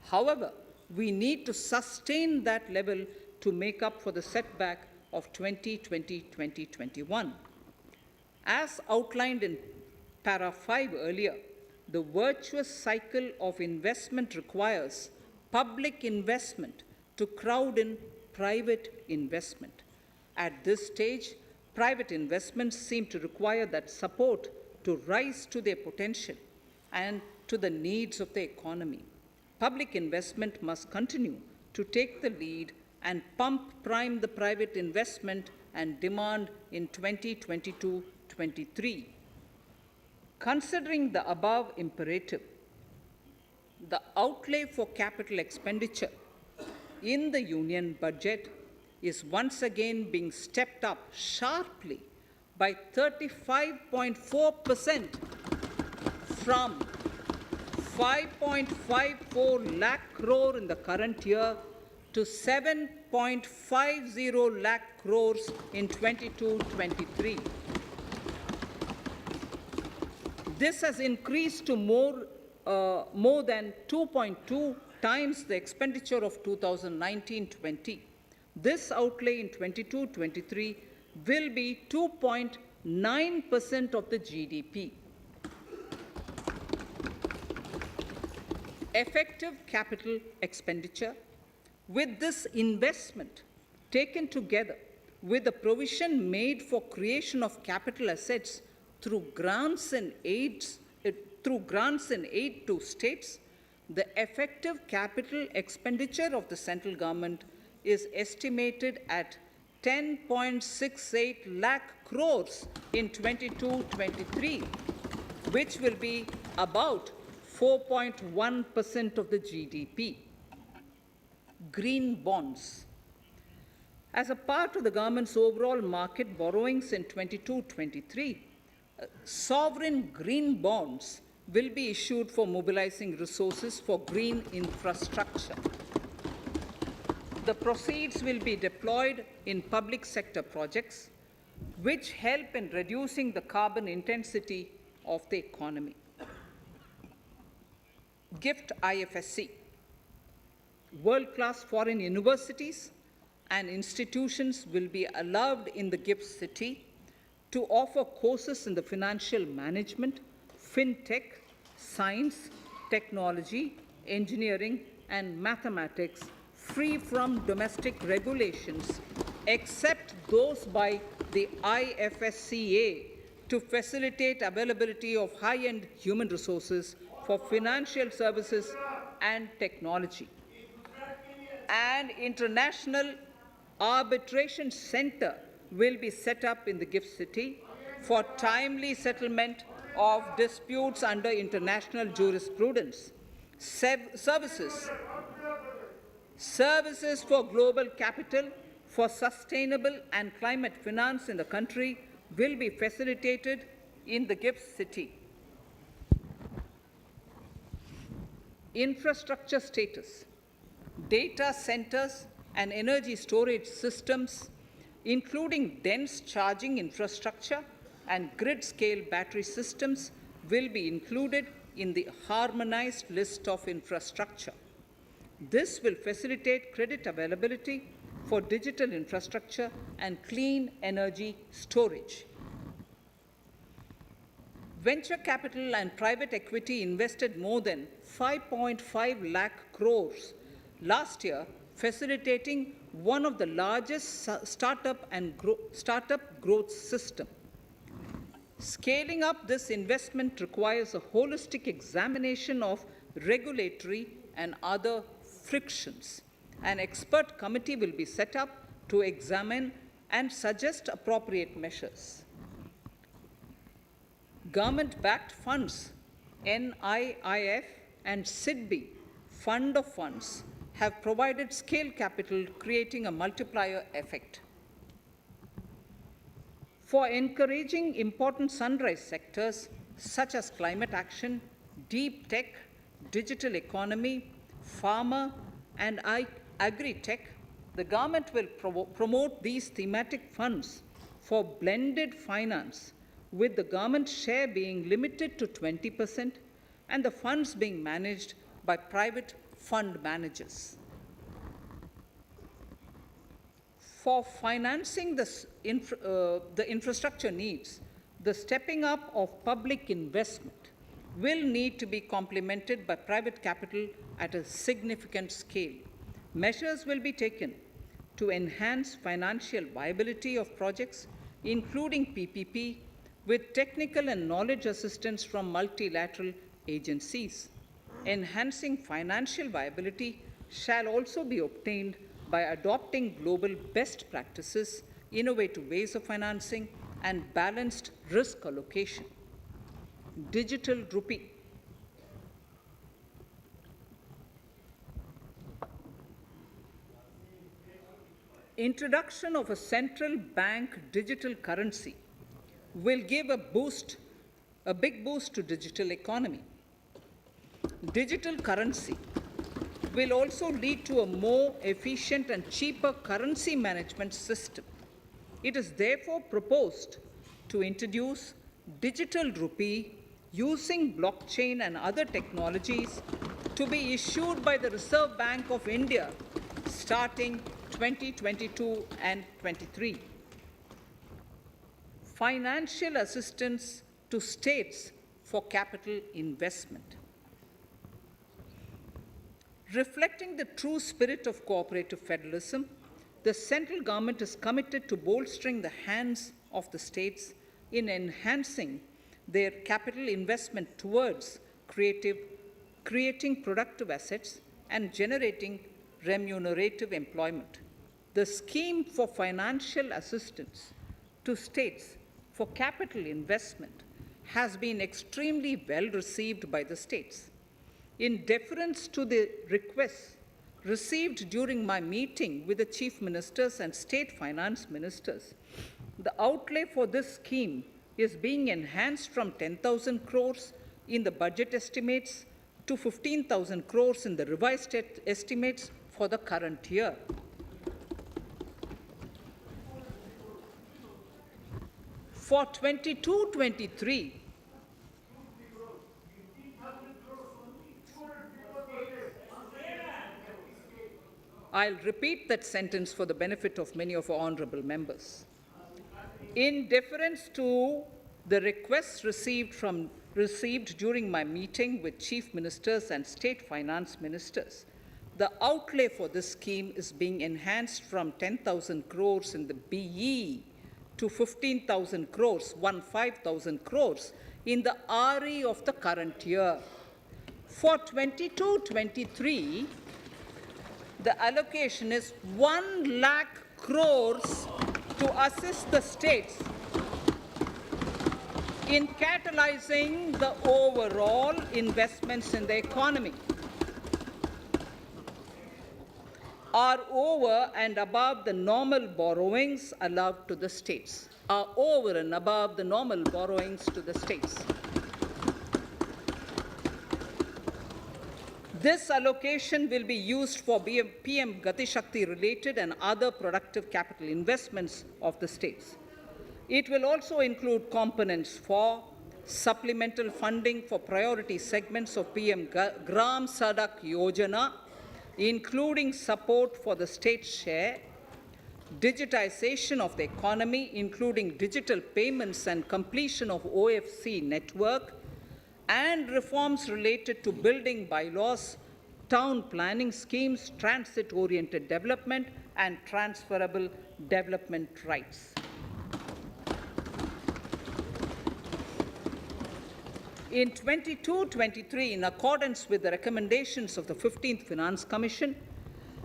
However, we need to sustain that level to make up for the setback of 2020-2021. As outlined in para 5 earlier, the virtuous cycle of investment requires public investment to crowd in private investment. At this stage, private investments seem to require that support to rise to their potential and to the needs of the economy. Public investment must continue to take the lead and prime the private investment and demand in 2022-23. Considering the above imperative, the outlay for capital expenditure in the union budget is once again being stepped up sharply by 35.4% from 5.54 lakh crore in the current year to 7.50 lakh crores in 22-23. This has increased to more than 2.2 times the expenditure of 2019-20. This outlay in 22-23 will be 2.08 9% of the GDP. Effective capital expenditure. With this investment taken together with the provision made for creation of capital assets through grants and aid to states, the effective capital expenditure of the central government is estimated at 10.68 lakh crores in 22-23, which will be about 4.1% of the GDP. Green bonds. As a part of the government's overall market borrowings in 22-23, sovereign green bonds will be issued for mobilizing resources for green infrastructure. The proceeds will be deployed in public sector projects, which help in reducing the carbon intensity of the economy. Gift IFSC. World-class foreign universities and institutions will be allowed in the gift city to offer courses in the financial management, fintech, science, technology, engineering, and mathematics free from domestic regulations, except those by the IFSCA to facilitate availability of high-end human resources for financial services and technology. An international arbitration center will be set up in the gift city for timely settlement of disputes under international jurisprudence. Services for global capital for sustainable and climate finance in the country will be facilitated in the gift city. Infrastructure status. Data centers and energy storage systems, including dense charging infrastructure and grid-scale battery systems, will be included in the harmonized list of infrastructure. This will facilitate credit availability for digital infrastructure and clean energy storage. Venture capital and private equity invested more than 5.5 lakh crores last year, facilitating one of the largest startup growth system. Scaling up this investment requires a holistic examination of regulatory and other frictions. An expert committee will be set up to examine and suggest appropriate measures. Government-backed funds, NIIF and SIDBI, Fund of Funds, have provided scale capital, creating a multiplier effect. For encouraging important sunrise sectors such as climate action, deep tech, digital economy, pharma, and agri-tech, the government will promote these thematic funds for blended finance, with the government share being limited to 20% and the funds being managed by private fund managers. For financing the infrastructure needs, the stepping up of public investment will need to be complemented by private capital at a significant scale. Measures will be taken to enhance financial viability of projects, including PPP, with technical and knowledge assistance from multilateral agencies. Enhancing financial viability shall also be obtained by adopting global best practices, innovative ways of financing, and balanced risk allocation. Digital rupee. Introduction of a central bank digital currency will give a big boost to digital economy. Digital currency will also lead to a more efficient and cheaper currency management system. It is therefore proposed to introduce digital rupee using blockchain and other technologies to be issued by the Reserve Bank of India starting 2022 and 23. financial assistance to states for capital investment. Reflecting the true spirit of cooperative federalism, the central government is committed to bolstering the hands of the states in enhancing their capital investment towards creating productive assets and generating remunerative employment. The scheme for financial assistance to states for capital investment has been extremely well received by the states. In deference to the requests received during my meeting with the chief ministers and state finance ministers, the outlay for this scheme is being enhanced from 10,000 crores in the budget estimates to 15,000 crores in the revised estimates for the current year. For 22-23, I'll repeat that sentence for the benefit of many of our honorable members. In deference to the requests received during my meeting with chief ministers and state finance ministers, the outlay for this scheme is being enhanced from 10,000 crores in the BE to 15,000 crores, 15,000 crores in the RE of the current year. For 22-23, the allocation is 1 lakh crores to assist the states in catalyzing the overall investments in the economy. Are over and above the normal borrowings allowed to the states. Are over and above the normal borrowings to the states. This allocation will be used for PM Gati Shakti related and other productive capital investments of the states. It will also include components for supplemental funding for priority segments of PM Gram Sadak Yojana, including support for the state share, digitization of the economy, including digital payments and completion of OFC network, and reforms related to building bylaws, town planning schemes, transit-oriented development, and transferable development rights. In 22-23, in accordance with the recommendations of the 15th Finance Commission,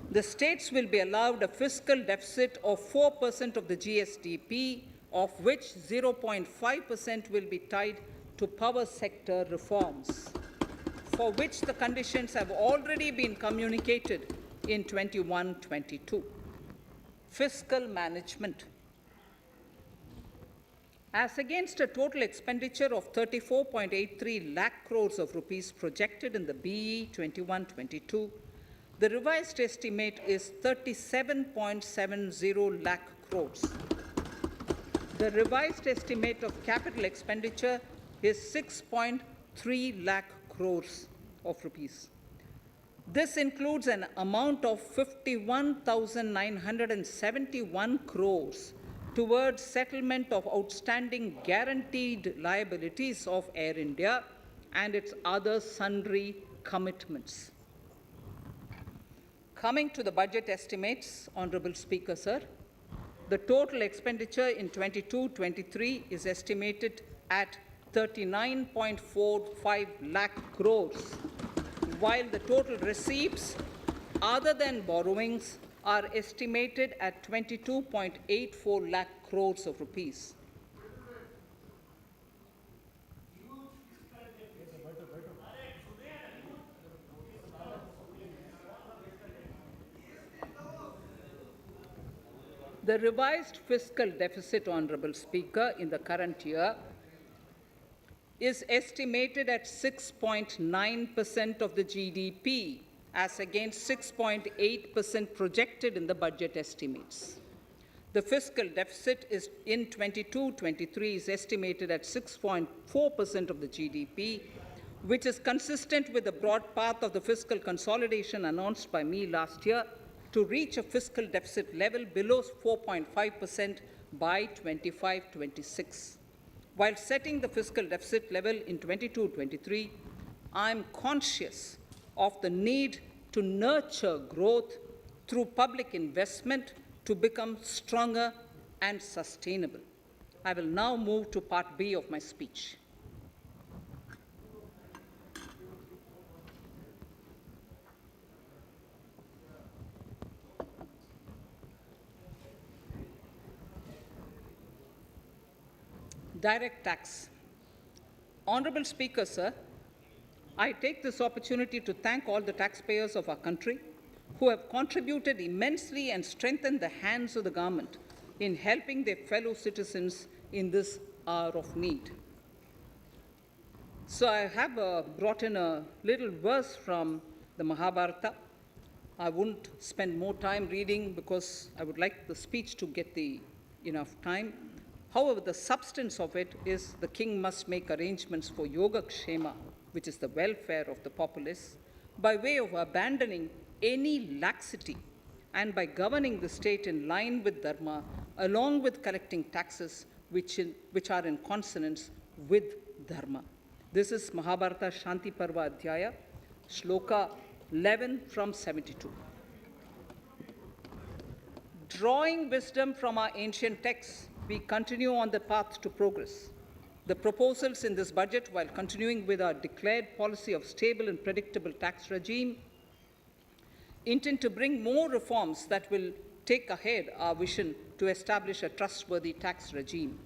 the states will be allowed a fiscal deficit of 4% of the GSDP, of which 0.5% will be tied to power sector reforms, for which the conditions have already been communicated in 21-22. Fiscal management. As against a total expenditure of 34.83 lakh crores of rupees projected in the BE 21-22, the revised estimate is 37.70 lakh crores. The revised estimate of capital expenditure is 6.3 lakh crores of rupees. This includes an amount of 51,971 crores towards settlement of outstanding guaranteed liabilities of Air India and its other sundry commitments. Coming to the budget estimates, Honorable Speaker, sir, the total expenditure in 22-23 is estimated at 39.45 lakh crores, while the total receipts other than borrowings are estimated at 22.84 lakh crores of rupees. The revised fiscal deficit, Honorable Speaker, in the current year is estimated at 6.9% of the GDP, as against 6.8% projected in the budget estimates. The fiscal deficit is in 22-23 is estimated at 6.4% of the GDP, which is consistent with the broad path of the fiscal consolidation announced by me last year to reach a fiscal deficit level below 4.5% by 25-26. While setting the fiscal deficit level in 22-23, I'm conscious of the need to nurture growth through public investment to become stronger and sustainable. I will now move to Part B of my speech. Direct tax. Honorable Speaker, sir, I take this opportunity to thank all the taxpayers of our country who have contributed immensely and strengthened the hands of the government in helping their fellow citizens in this hour of need. So I have brought in a little verse from the Mahabharata. I won't spend more time reading because I would like the speech to get enough time. However, the substance of it is the king must make arrangements for yoga kshema, which is the welfare of the populace, by way of abandoning any laxity and by governing the state in line with dharma, along with collecting taxes which are in consonance with dharma. This is Mahabharata Shanti Parva Adhyaya, Shloka 11 from 72. Drawing wisdom from our ancient texts, we continue on the path to progress. The proposals in this budget, while continuing with our declared policy of stable and predictable tax regime, intend to bring more reforms that will take ahead our vision to establish a trustworthy tax regime.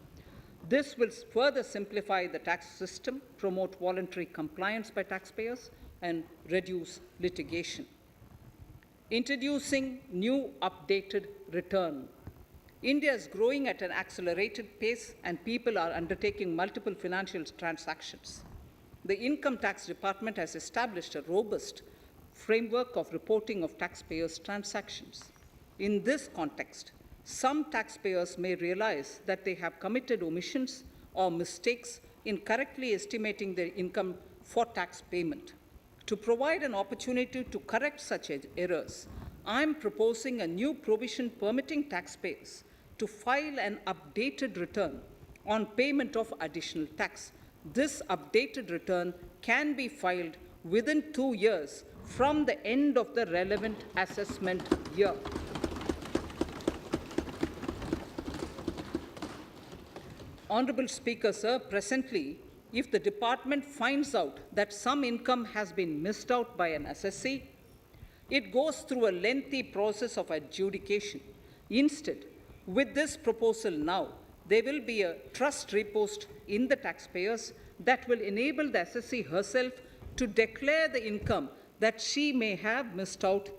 This will further simplify the tax system, promote voluntary compliance by taxpayers, and reduce litigation. Introducing new updated return. India is growing at an accelerated pace and people are undertaking multiple financial transactions. The Income Tax Department has established a robust framework of reporting of taxpayers' transactions. In this context, some taxpayers may realize that they have committed omissions or mistakes in correctly estimating their income for tax payment. To provide an opportunity to correct such errors, I'm proposing a new provision permitting taxpayers to file an updated return on payment of additional tax. This updated return can be filed within 2 years from the end of the relevant assessment year. Honorable Speaker, sir, presently, if the department finds out that some income has been missed out by an assessee, it goes through a lengthy process of adjudication. Instead, with this proposal now, there will be a trust repost in the taxpayers that will enable the assessee herself to declare the income that she may have missed out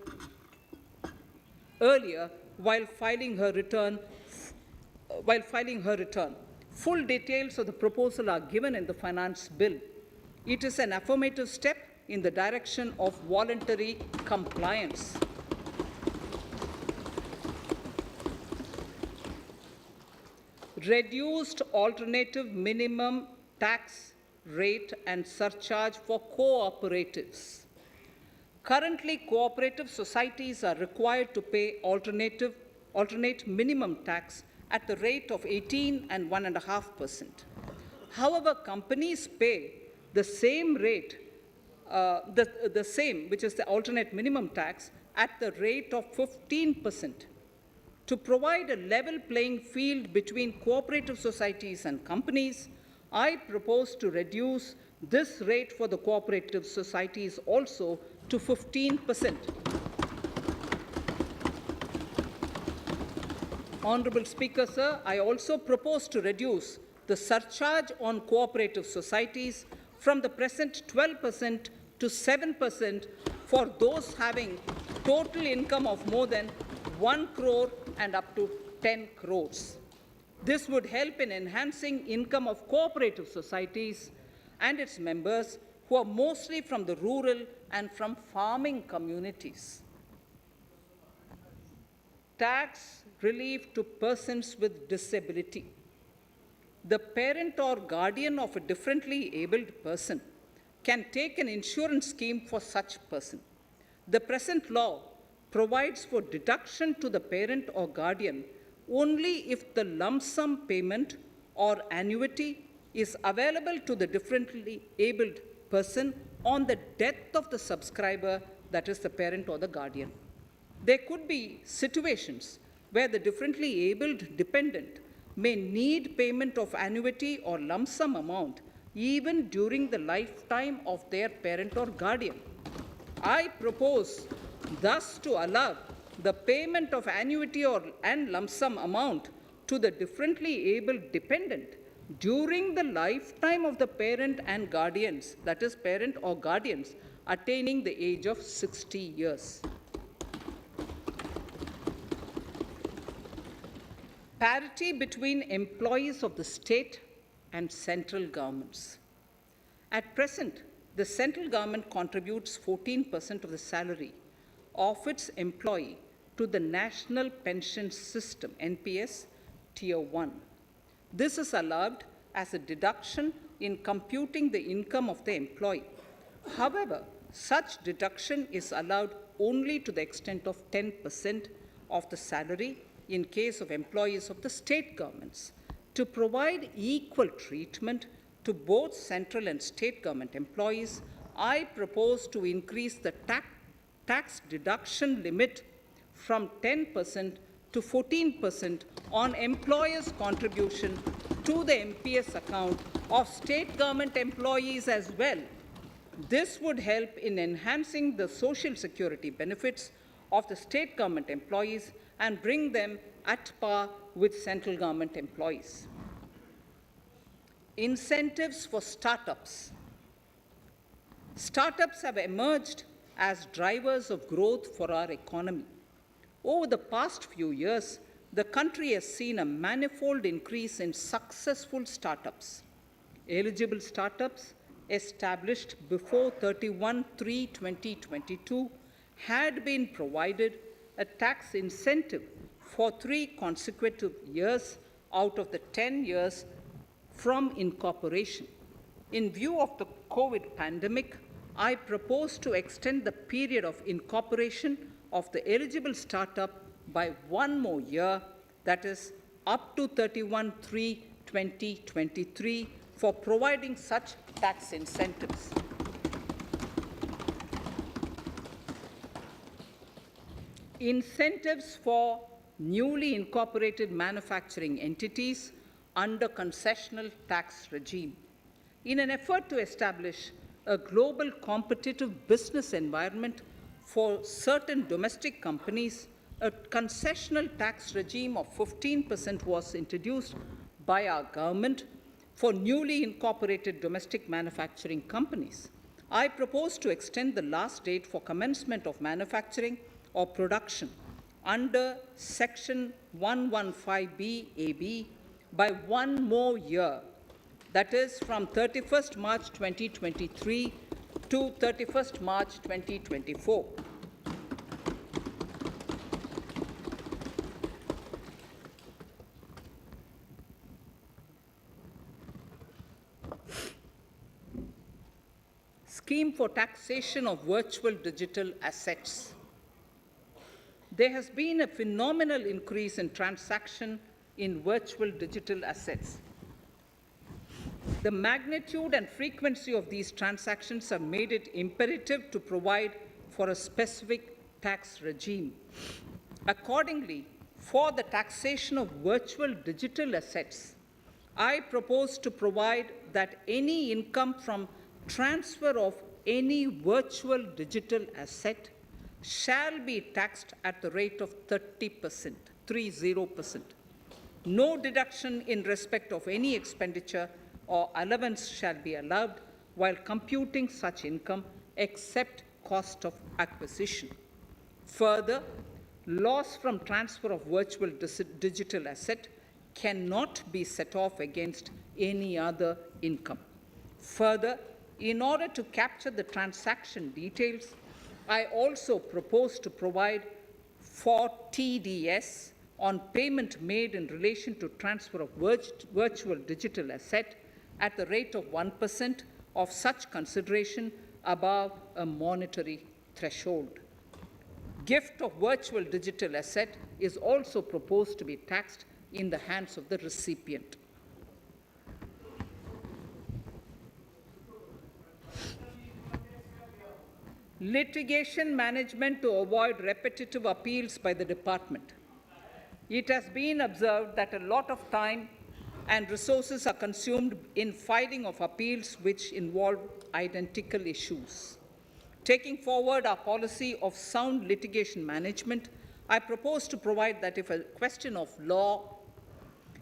earlier while filing her return. Full details of the proposal are given in the finance bill. It is an affirmative step in the direction of voluntary compliance. Reduced alternative minimum tax rate and surcharge for cooperatives. Currently, cooperative societies are required to pay alternate minimum tax at the rate of 18 and 1.5%. However, companies pay the same rate, the same, which is the alternate minimum tax, at the rate of 15%. To provide a level playing field between cooperative societies and companies, I propose to reduce this rate for the cooperative societies also to 15%. Honorable Speaker, sir, I also propose to reduce the surcharge on cooperative societies from the present 12% to 7% for those having total income of more than 1 crore and up to 10 crores. This would help in enhancing income of cooperative societies and its members who are mostly from the rural and from farming communities. Tax relief to persons with disability. The parent or guardian of a differently abled person can take an insurance scheme for such person. The present law provides for deduction to the parent or guardian only if the lump sum payment or annuity is available to the differently abled person on the death of the subscriber, that is the parent or the guardian. There could be situations where the differently abled dependent may need payment of annuity or lump sum amount even during the lifetime of their parent or guardian. I propose thus to allow the payment of annuity and lump sum amount to the differently abled dependent during the lifetime of the parent and guardians, that is parent or guardians, attaining the age of 60 years. Parity between employees of the state and central governments. At present, the central government contributes 14% of the salary of its employee to the National Pension System, NPS, Tier 1. This is allowed as a deduction in computing the income of the employee. However, such deduction is allowed only to the extent of 10% of the salary in case of employees of the state governments. To provide equal treatment to both central and state government employees, I propose to increase the tax deduction limit from 10% to 14% on employers' contribution to the MPS account of state government employees as well. This would help in enhancing the social security benefits of the state government employees and bring them at par with central government employees. Incentives for startups. Startups have emerged as drivers of growth for our economy. Over the past few years, the country has seen a manifold increase in successful startups. Eligible startups established before 31/3/2022 had been provided a tax incentive for 3 consecutive years out of the 10 years from incorporation. In view of the COVID pandemic, I propose to extend the period of incorporation of the eligible startup by 1 more year, that is up to 31/3/2023, for providing such tax incentives. Incentives for newly incorporated manufacturing entities under concessional tax regime. In an effort to establish a global competitive business environment for certain domestic companies, a concessional tax regime of 15% was introduced by our government for newly incorporated domestic manufacturing companies. I propose to extend the last date for commencement of manufacturing or production under Section 115B AB by 1 more year, that is from 31st March 2023 to 31st March 2024. Scheme for taxation of virtual digital assets. There has been a phenomenal increase in transaction in virtual digital assets. The magnitude and frequency of these transactions have made it imperative to provide for a specific tax regime. Accordingly, for the taxation of virtual digital assets, I propose to provide that any income from transfer of any virtual digital asset shall be taxed at the rate of 30%, 30%. No deduction in respect of any expenditure or allowance shall be allowed while computing such income except cost of acquisition. Further, loss from transfer of virtual digital asset cannot be set off against any other income. Further, in order to capture the transaction details, I also propose to provide for TDS on payment made in relation to transfer of virtual digital asset at the rate of 1% of such consideration above a monetary threshold. Gift of virtual digital asset is also proposed to be taxed in the hands of the recipient. Litigation management to avoid repetitive appeals by the department. It has been observed that a lot of time and resources are consumed in filing of appeals which involve identical issues. Taking forward our policy of sound litigation management, I propose to provide that if a question of law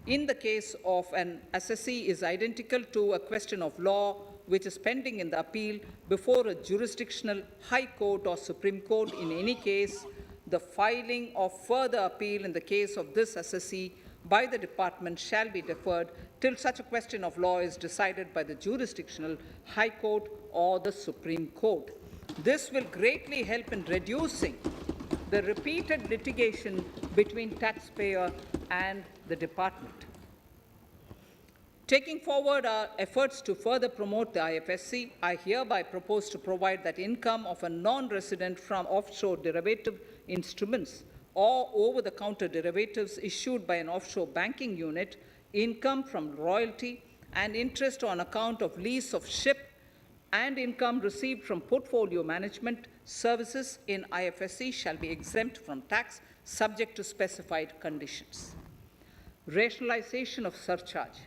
in the case of an assessee is identical to a question of law which is pending in the appeal before a jurisdictional high court or Supreme Court, in any case, the filing of further appeal in the case of this assessee by the department shall be deferred till such a question of law is decided by the jurisdictional high court or the Supreme Court. This will greatly help in reducing the repeated litigation between taxpayer and the department. Taking forward our efforts to further promote the IFSC, I hereby propose to provide that income of a non-resident from offshore derivative instruments or over-the-counter derivatives issued by an offshore banking unit, income from royalty and interest on account of lease of ship, and income received from portfolio management services in IFSC shall be exempt from tax, subject to specified conditions. Rationalization of surcharge.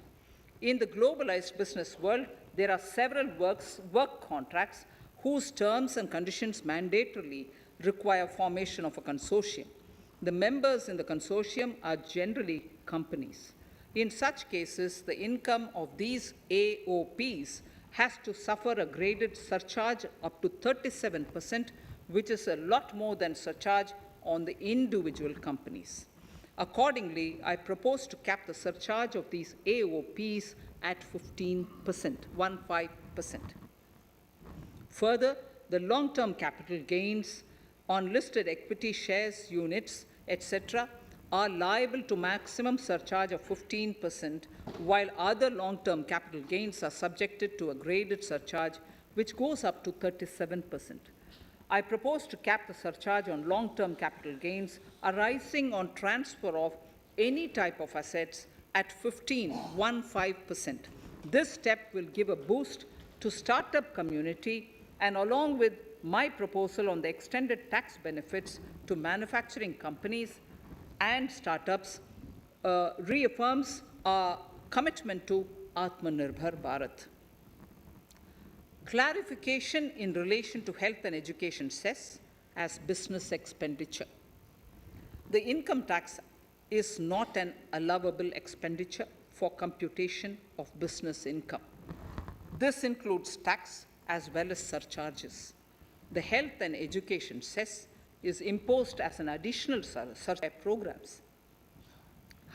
In the globalized business world, there are several work contracts whose terms and conditions mandatorily require formation of a consortium. The members in the consortium are generally companies. In such cases, the income of these AOPs has to suffer a graded surcharge up to 37%, which is a lot more than surcharge on the individual companies. Accordingly, I propose to cap the surcharge of these AOPs at 15%, 15%. Further, the long-term capital gains on listed equity shares, units, etc., are liable to maximum surcharge of 15%, while other long-term capital gains are subjected to a graded surcharge, which goes up to 37%. I propose to cap the surcharge on long-term capital gains arising on transfer of any type of assets at 15%. This step will give a boost to startup community, and along with my proposal on the extended tax benefits to manufacturing companies and startups, reaffirms our commitment to Atmanirbhar Bharat. Clarification in relation to health and education cess as business expenditure. The income tax is not an allowable expenditure for computation of business income. This includes tax as well as surcharges. The health and education cess is imposed as an additional surcharge programs.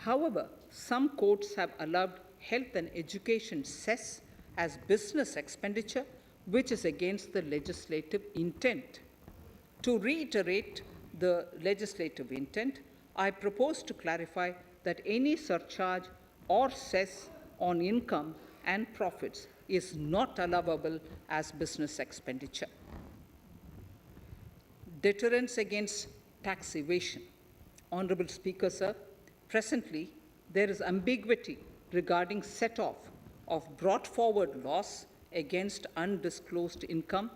However, some courts have allowed health and education cess as business expenditure, which is against the legislative intent. To reiterate the legislative intent, I propose to clarify that any surcharge or cess on income and profits is not allowable as business expenditure. Deterrence against tax evasion. Honorable Speaker, sir, presently there is ambiguity regarding set-off of brought forward loss against undisclosed income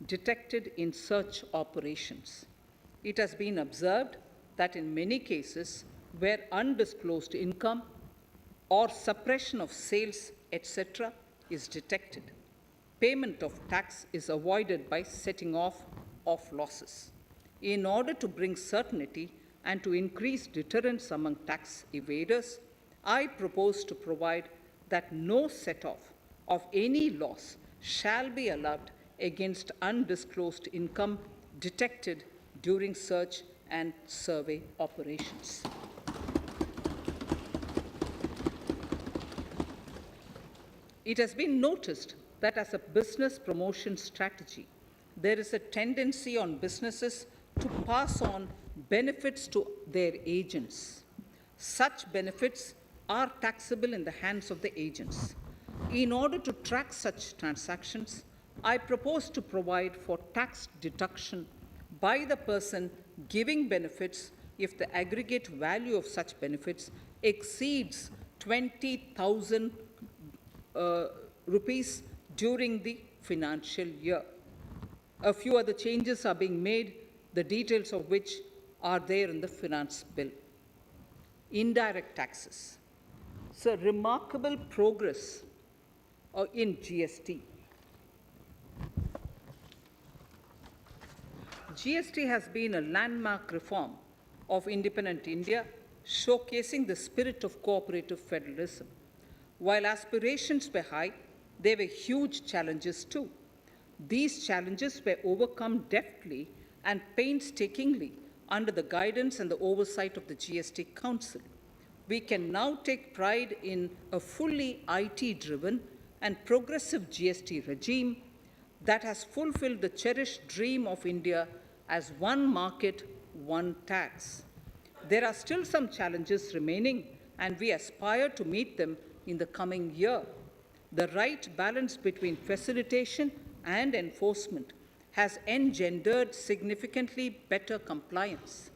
detected in search operations. It has been observed that in many cases where undisclosed income or suppression of sales, etc., is detected, payment of tax is avoided by setting off of losses. In order to bring certainty and to increase deterrence among tax evaders, I propose to provide that no set-off of any loss shall be allowed against undisclosed income detected during search and survey operations. It has been noticed that as a business promotion strategy, there is a tendency on businesses to pass on benefits to their agents. Such benefits are taxable in the hands of the agents. In order to track such transactions, I propose to provide for tax deduction by the person giving benefits if the aggregate value of such benefits exceeds 20,000 rupees during the financial year. A few other changes are being made, the details of which are there in the finance bill. Indirect taxes. So remarkable progress in GST. GST has been a landmark reform of independent India, showcasing the spirit of cooperative federalism. While aspirations were high, there were huge challenges too. These challenges were overcome deftly and painstakingly under the guidance and the oversight of the GST Council. We can now take pride in a fully IT-driven and progressive GST regime that has fulfilled the cherished dream of India as one market, one tax. There are still some challenges remaining, and we aspire to meet them in the coming year. The right balance between facilitation and enforcement has engendered significantly better compliance,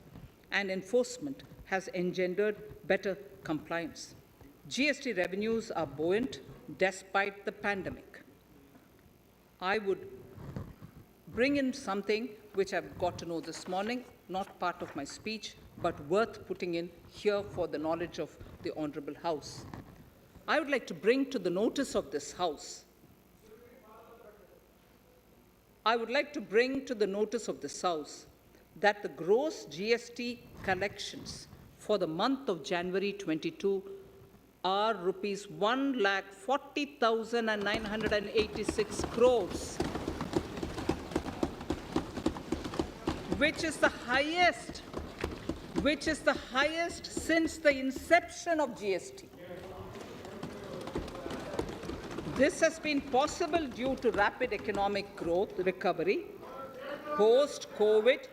and enforcement has engendered better compliance. GST revenues are buoyant despite the pandemic. I would bring in something which I've got to know this morning, not part of my speech, but worth putting in here for the knowledge of the Honorable House. I would like to bring to the notice of this House that the gross GST collections for the month of January 22 are rupees 1,40,986 crores, which is the highest since the inception of GST. This has been possible due to rapid economic growth, recovery, post-COVID,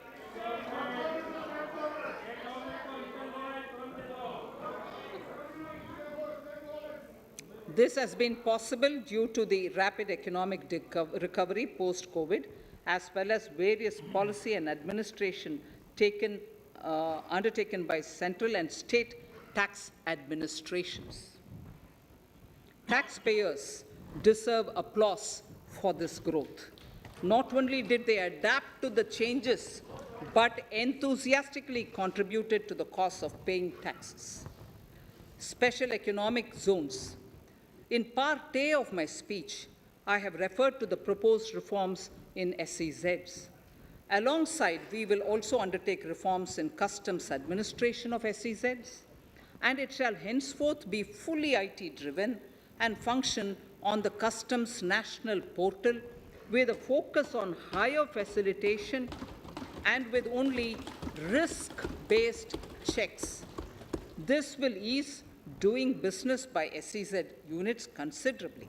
recovery post-COVID, as well as various policy and administration undertaken by central and state tax administrations. Taxpayers deserve applause for this growth. Not only did they adapt to the changes, but enthusiastically contributed to the cost of paying taxes. Special economic zones. In part A of my speech, I have referred to the proposed reforms in SEZs. Alongside, we will also undertake reforms in customs administration of SEZs, and it shall henceforth be fully IT-driven and function on the customs national portal with a focus on higher facilitation and with only risk-based checks. This will ease doing business by SEZ units considerably.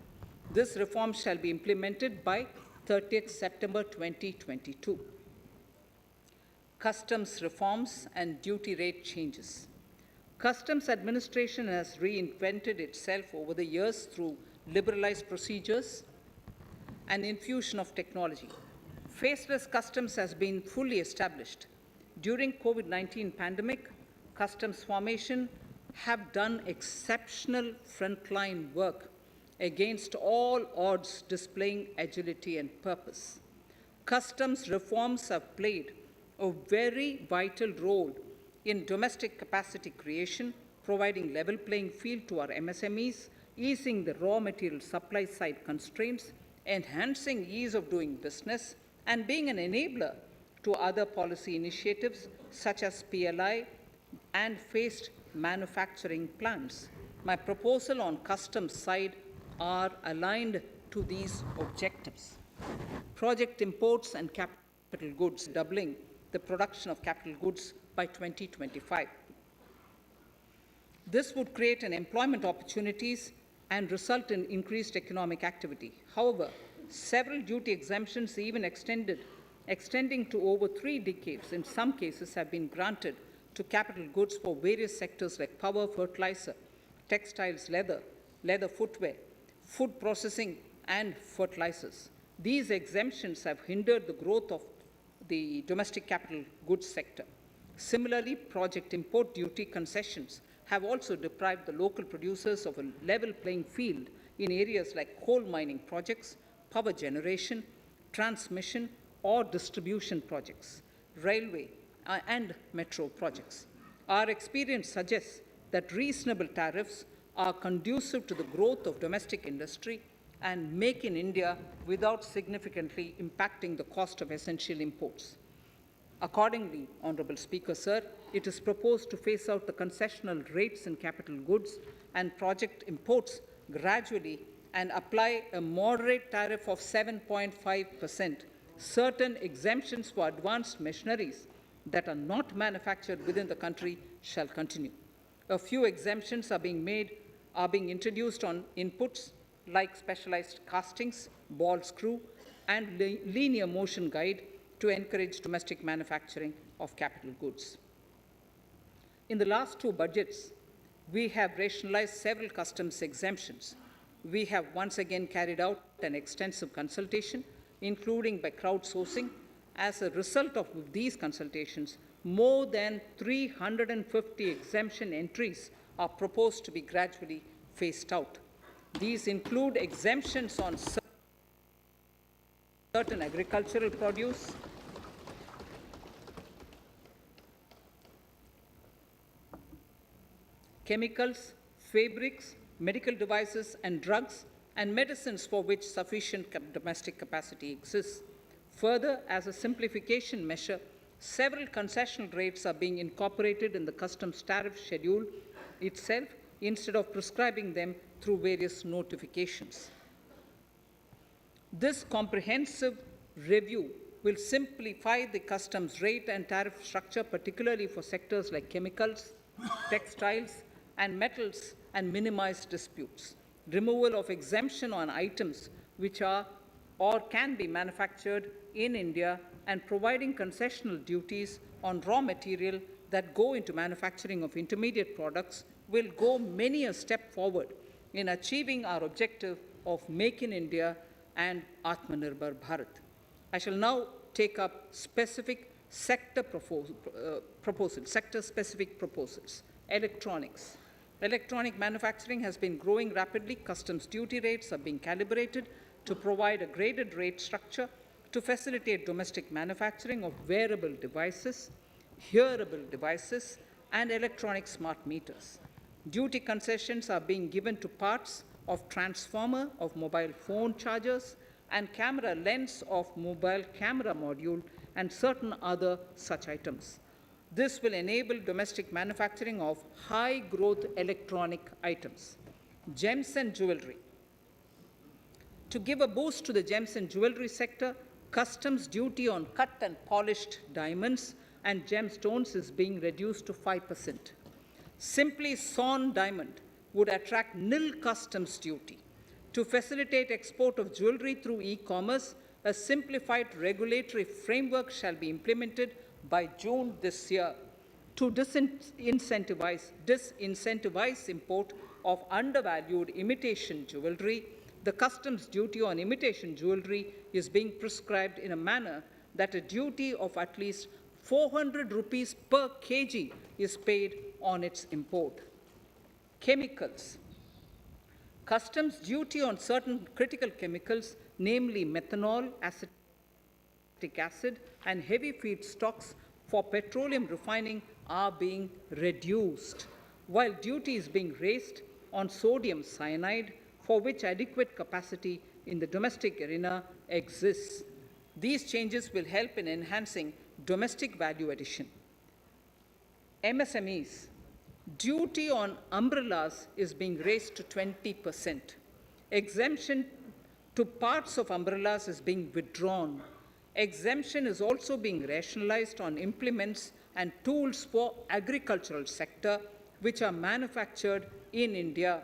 This reform shall be implemented by 30th September 2022. Customs reforms and duty rate changes. Customs administration has reinvented itself over the years through liberalized procedures and infusion of technology. Faceless customs has been fully established. During COVID-19 pandemic, customs formation have done exceptional frontline work against all odds, displaying agility and purpose. Customs reforms have played a very vital role in domestic capacity creation, providing level playing field to our MSMEs, easing the raw material supply side constraints, enhancing ease of doing business, and being an enabler to other policy initiatives such as PLI and phased manufacturing plans. My proposal on customs side are aligned to these objectives. Project imports and capital goods, doubling the production of capital goods by 2025. This would create an employment opportunities and result in increased economic activity. However, several duty exemptions, even extending to over 3 decades, in some cases have been granted to capital goods for various sectors like power, fertilizer, textiles, leather footwear, food processing, and fertilizers. These exemptions have hindered the growth of the domestic capital goods sector. Similarly, project import duty concessions have also deprived the local producers of a level playing field in areas like coal mining projects, power generation, transmission, or distribution projects, railway and metro projects. Our experience suggests that reasonable tariffs are conducive to the growth of domestic industry and make in India without significantly impacting the cost of essential imports. Accordingly, Honourable Speaker, Sir, it is proposed to phase out the concessional rates in capital goods and project imports gradually and apply a moderate tariff of 7.5%, certain exemptions for advanced machineries that are not manufactured within the country shall continue. A few exemptions are being introduced on inputs like specialized castings, ball screw, and linear motion guide to encourage domestic manufacturing of capital goods. In the last two budgets, we have rationalized several customs exemptions. We have once again carried out an extensive consultation, including by crowdsourcing. As a result of these consultations, more than 350 exemption entries are proposed to be gradually phased out. These include exemptions on certain agricultural produce, chemicals, fabrics, medical devices and drugs, and medicines for which sufficient domestic capacity exists. Further, as a simplification measure, several concessional rates are being incorporated in the customs tariff schedule itself instead of prescribing them through various notifications. This comprehensive review will simplify the customs rate and tariff structure, particularly for sectors like chemicals, textiles, and metals, and minimize disputes. Removal of exemption on items which are or can be manufactured in India and providing concessional duties on raw material that go into manufacturing of intermediate products will go many a step forward in achieving our objective of Make in India and Atmanirbhar Bharat. I shall now take up specific sector-specific proposals. Electronics. Electronic manufacturing has been growing rapidly. Customs duty rates are being calibrated to provide a graded rate structure to facilitate domestic manufacturing of wearable devices, hearable devices, and electronic smart meters. Duty concessions are being given to parts of transformer of mobile phone chargers and camera lens of mobile camera module and certain other such items. This will enable domestic manufacturing of high-growth electronic items. Gems and jewelry. To give a boost to the gems and jewelry sector, customs duty on cut and polished diamonds and gemstones is being reduced to 5%. Simply sawn diamond would attract nil customs duty. To facilitate export of jewelry through e-commerce, a simplified regulatory framework shall be implemented by June this year to disincentivize import of undervalued imitation jewelry. The customs duty on imitation jewelry is being prescribed in a manner that a duty of at least 400 rupees per kg is paid on its import. Chemicals. Customs duty on certain critical chemicals, namely methanol, acetic acid, and heavy feedstocks for petroleum refining are being reduced, while duty is being raised on sodium cyanide, for which adequate capacity in the domestic arena exists. These changes will help in enhancing domestic value addition. MSMEs. Duty on umbrellas is being raised to 20%. Exemption to parts of umbrellas is being withdrawn. Exemption is also being rationalized on implements and tools for agricultural sector which are manufactured in India.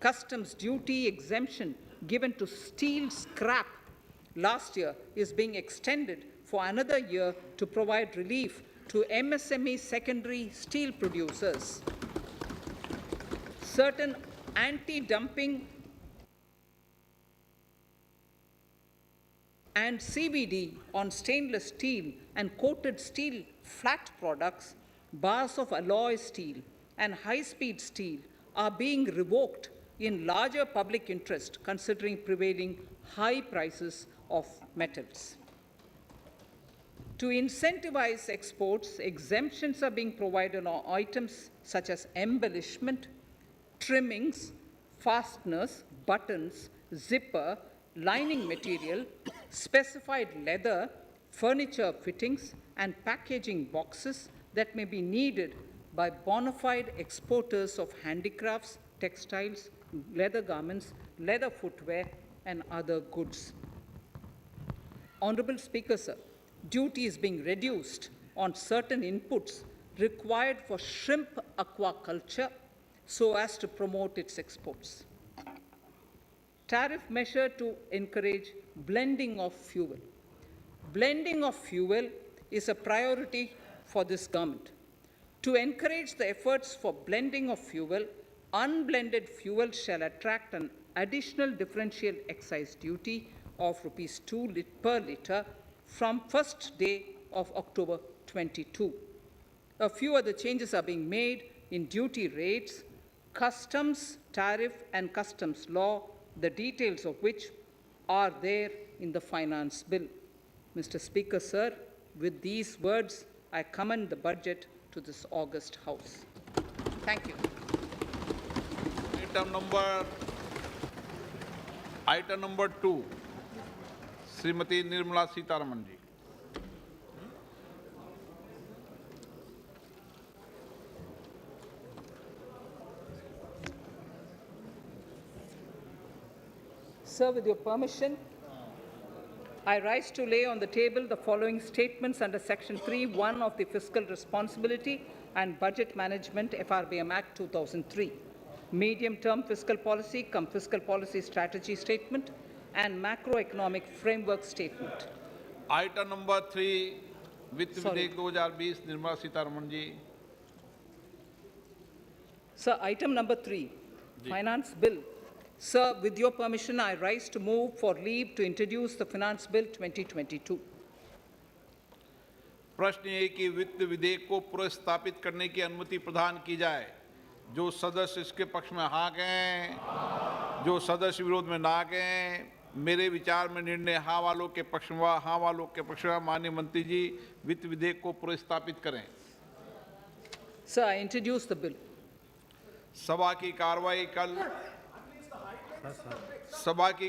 Customs duty exemption given to steel scrap last year is being extended for another year to provide relief to MSME secondary steel producers. Certain anti-dumping and CVD on stainless steel and coated steel flat products bars of alloy steel and high-speed steel are being revoked in larger public interest considering prevailing high prices of metals. To incentivize exports, exemptions are being provided on items such as embellishment, trimmings, fasteners, buttons, zipper, lining material, specified leather, furniture fittings, and packaging boxes that may be needed by bona fide exporters of handicrafts, textiles, leather garments, leather footwear, and other goods. Honorable Speaker, sir, duty is being reduced on certain inputs required for shrimp aquaculture so as to promote its exports. Tariff measure to encourage blending of fuel. Blending of fuel is a priority for this government. To encourage the efforts for blending of fuel, unblended fuel shall attract an additional differential excise duty of rupees 2 per litre from first day of October 22. A few other changes are being made in duty rates, customs, tariff, and customs law, the details of which are there in the finance bill. Mr. Speaker, sir, with these words, I commend the budget to this august House. Thank you. Item number 2, Srimati Nirmala Sitharaman ji. Sir, with your permission, I rise to lay on the table the following statements under Section 3(1) of the Fiscal Responsibility and Budget Management FRBM Act 2003. Medium-term fiscal policy cum fiscal policy strategy statement and macroeconomic framework statement. Item number 3, Vitt Sorry. Videk 2020, Nirmala Sitharaman ji. Sir, item number 3, Finance Bill. Sir, with your permission, I rise to move for leave to introduce the Finance Bill 2022. प्रश्न ये कि वित्त विधेयक को पुनर्स्थापित करने की अनुमति प्रदान की जाए। जो सदस्य इसके पक्ष में हाँ कहें, जो सदस्य विरोध में ना कहें, मेरे विचार में निर्णय हाँ वालों के पक्ष में, हाँ वालों के पक्ष में। माननीय मंत्री जी, वित्त विधेयक को पुनर्स्थापित करें। Sir, I introduce the bill. सभा की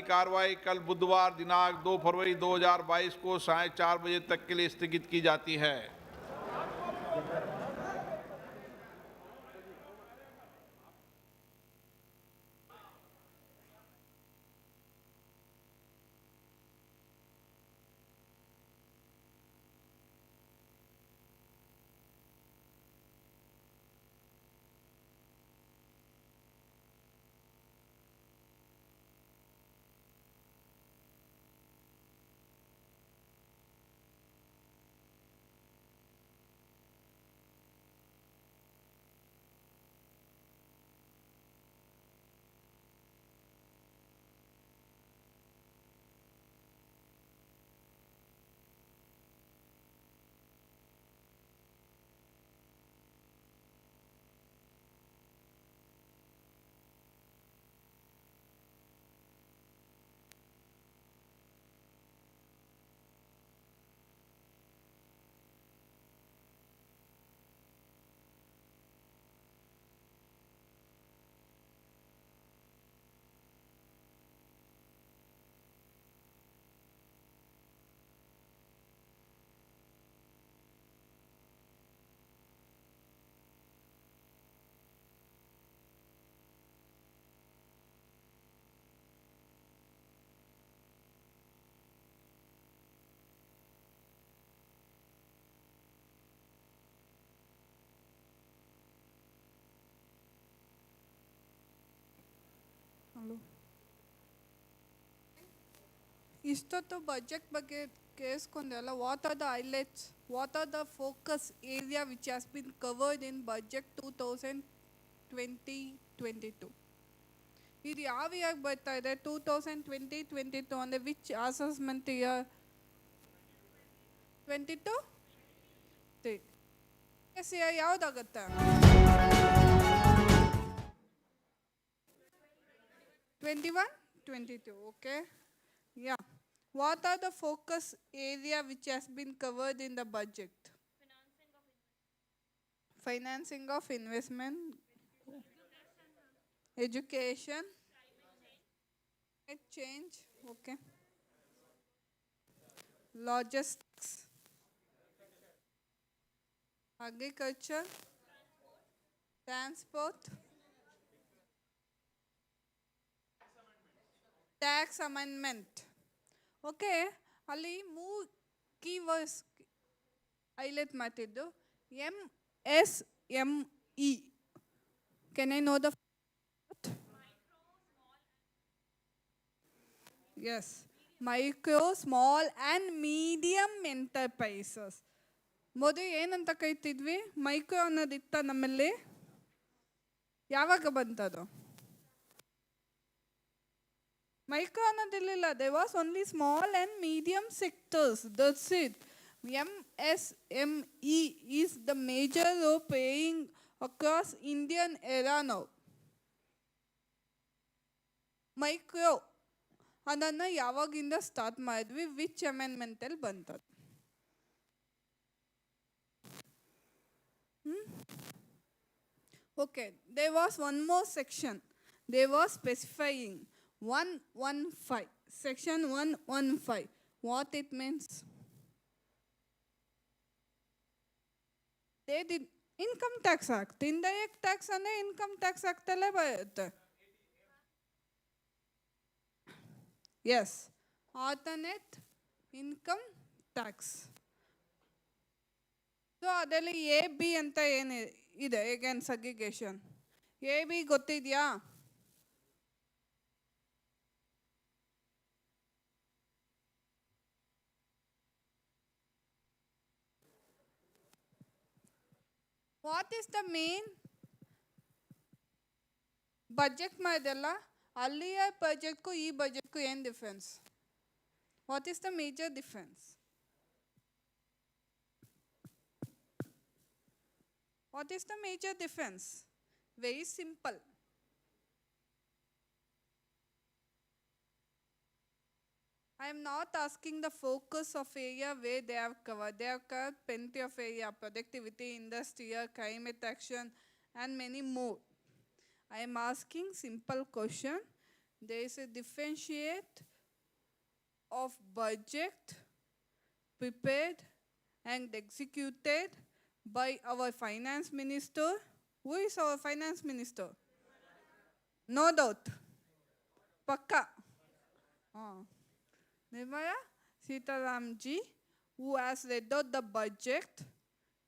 कार्रवाई कल बुधवार दिनांक 2 फरवरी 2022 को 4:30 बजे तक के लिए स्थगित की जाती है। ಇಷ್ಟೊತ್ತು ಬಜೆಟ್ ಬಗ್ಗೆ ಕೇಳಿಸ್ಕೊಂಡೆಲ್ಲ what are the highlights what are the focus area which has been covered in budget 2020-22 ಇದು ಯಾವ ಇಯರ್ ಬರ್ತಾ ಇದೆ 2020-22 ಅಂದರೆ ವಿಚ್ ಅಸೆಸ್ಮೆಂಟ್ ಇಯರ್ 22 ಎಸ್ ಯಾವುದಾಗುತ್ತೆ 21, 22, okay. Yeah. What are the focus area which has been covered in the budget? Financing of investment, education, climate change, okay. Logistics, agriculture, transport, tax amendment. Okay, ಅಲ್ಲಿ ಮೂರು keywords highlight ಮಾಡ್ತಿದ್ದು MSME. Can I know the Yes, micro, small and medium enterprises. ಮೊದಲು ಏನಂತ ಕರಿತಿದ್ವಿ? Micro ಅನ್ನೋದಿತ್ತ ನಮ್ಮಲ್ಲಿ, ಯಾವಾಗ ಬಂತದು? Micro ಅನ್ನೋದಿರಲಿಲ್ಲ. there was only small and medium sectors, that's it. MSME is the major role playing across Indian era now. Micro ಅದನ್ನು ಯಾವಾಗಿಂದ start ಮಾಡಿದ್ವಿ? Which ಅಮೆಂಡ್ಮೆಂಟಲ್ಲಿ ಬಂತದ್ದು? Okay, there was one more section. They were specifying 115, section 115. What it means? They did Income Tax Act. Indirect tax and Income Tax Act alle barutte. Yes, alternate income tax. So ಅದರಲ್ಲಿ AB ಅಂತ ಏನು ಇದೆ? again segregation. AB ಗೊತ್ತಿದೆಯಾ? What is the main budget ಮಾಡಿದೆಲ್ಲ ಅಲ್ಲಿಯ ಬಜೆಟ್ಗೂ ಈ ಬಜೆಟ್ಗೂ ಏನು difference? What is the major difference? What is the major difference? Very simple. I am not asking the focus of area where they have covered. They have covered plenty of area: productivity, industrial, climate action, and many more. I am asking simple question. There is a differentiate of budget prepared and executed by our finance minister. Who is our finance minister? No doubt. Pakka. Nirmala Sitaramji, who has read out the budget.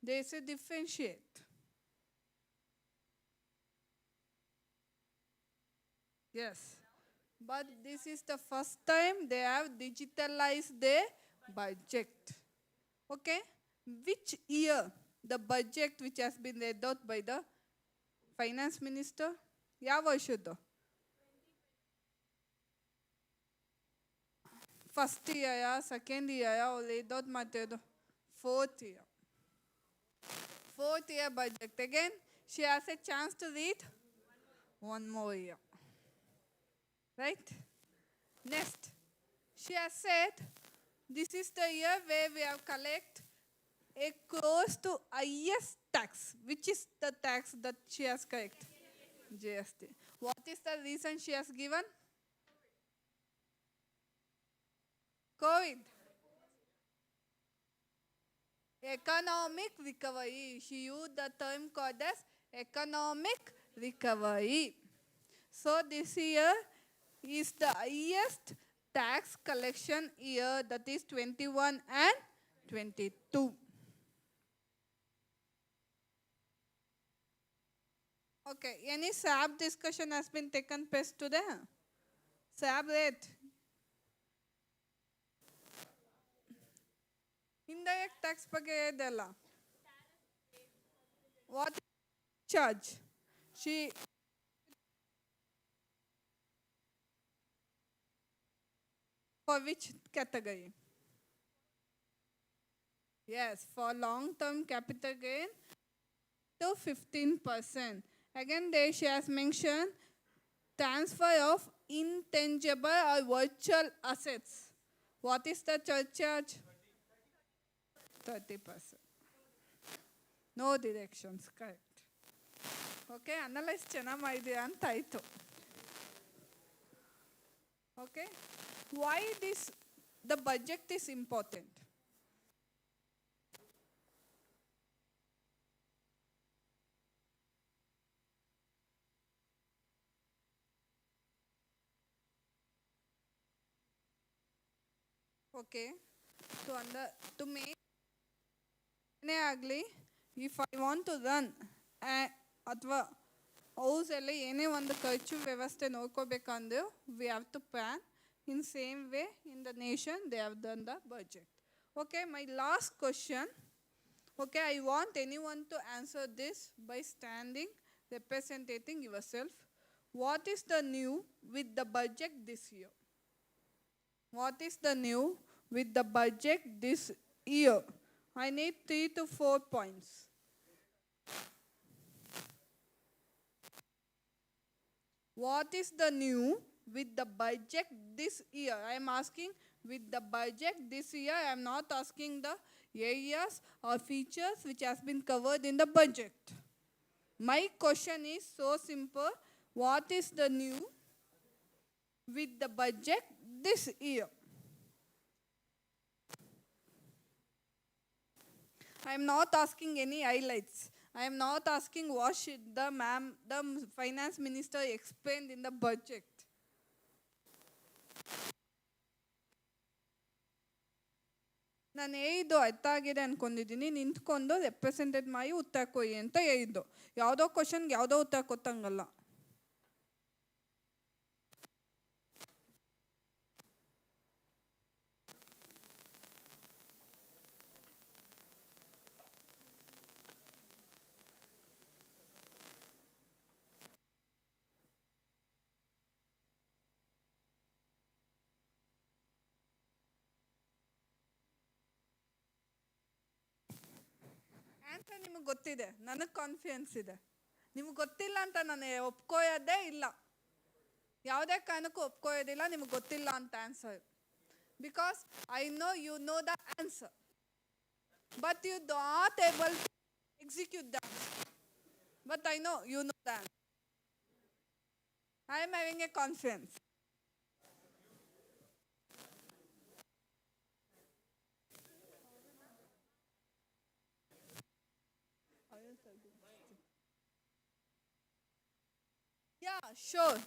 There is a differentiate. Yes. But this is the first time they have digitalized their budget. Okay? Which year the budget which has been read out by the finance minister? ಯಾವ ವರ್ಷದ್ದು? First year, second year ಅವ್ರು read out ಮಾಡ್ತಿರೋದು? Fourth year. Fourth year budget. Again, she has a chance to read one more year. Right? Next, she has said this is the year where we have collect a close to highest tax. Which is the tax that she has correct? GST. What is the reason she has given? COVID. Economic recovery. She used the term called as economic recovery. So this year is the highest tax collection year, that is 21 and 22. Okay, any SAB discussion has been taken place today? SAB rate. Indirect tax ಬಗ್ಗೆ ಇದೆಲ್ಲ. What charge? She for which category? Yes, for long-term capital gain, to 15%. Again, there she has mentioned transfer of intangible or virtual assets. What is the surcharge? 30%. No directions, correct. Okay, analyze ಚೆನ್ನಾಗಿ ಮಾಡಿದೆ ಅಂತ ಆಯಿತು. Okay, why the budget is important? Okay, so to make ಆಗಲಿ if I want to run ಅಥವಾ house ಎಲ್ಲ ಏನೇ ಒಂದು ಖರ್ಚು ವ್ಯವಸ್ಥೆ ನೋಡ್ಕೋಬೇಕಂದ್ರೆ we have to plan in same way in the nation they have done the budget. Okay, my last question. Okay, I want any one to answer this by standing representing yourself. What is the new with the budget this year? What is the new with the budget this year? I need 3 to 4 points. What is the new with the budget this year? I am asking with the budget this year. I am not asking the areas or features which has been covered in the budget. My question is so simple. What is the new with the budget this year? I am not asking any highlights. I am not asking what should the finance minister explained in the budget. ನಾನು ಹೇಳಿದ್ದು ಅರ್ಥ ಆಗಿದೆ ಅನ್ಕೊಂಡಿದ್ದೀನಿ. ನಿಂತ್ಕೊಂಡು ರೆಪ್ರೆಸೆಂಟೇಟ್ ಮಾಡಿ ಉತ್ತರ ಕೊಡಿ ಅಂತ ಹೇಳಿದ್ದು. ಯಾವುದೋ ಕ್ವಶನ್ಗೆ ಯಾವುದೋ ಉತ್ತರ ಕೊಟ್ಟಂಗಲ್ಲ. ಆನ್ಸರ್ ನಿಮಗೆ ಗೊತ್ತಿದೆ, ನನಗೆ ಕಾನ್ಫಿಡೆನ್ಸ್ ಇದೆ. ನಿಮಗೆ ಗೊತ್ತಿಲ್ಲ ಅಂತ ನಾನು ಒಪ್ಕೋಯೋದೇ ಇಲ್ಲ, ಯಾವುದೇ ಕಾರಣಕ್ಕೂ ಒಪ್ಕೋಯೋದಿಲ್ಲ ನಿಮಗೆ ಗೊತ್ತಿಲ್ಲ ಅಂತ answer. Because I know you know the answer but you not able to execute the answer. But I know you know the answer. I am having a confidence. Yeah, sure.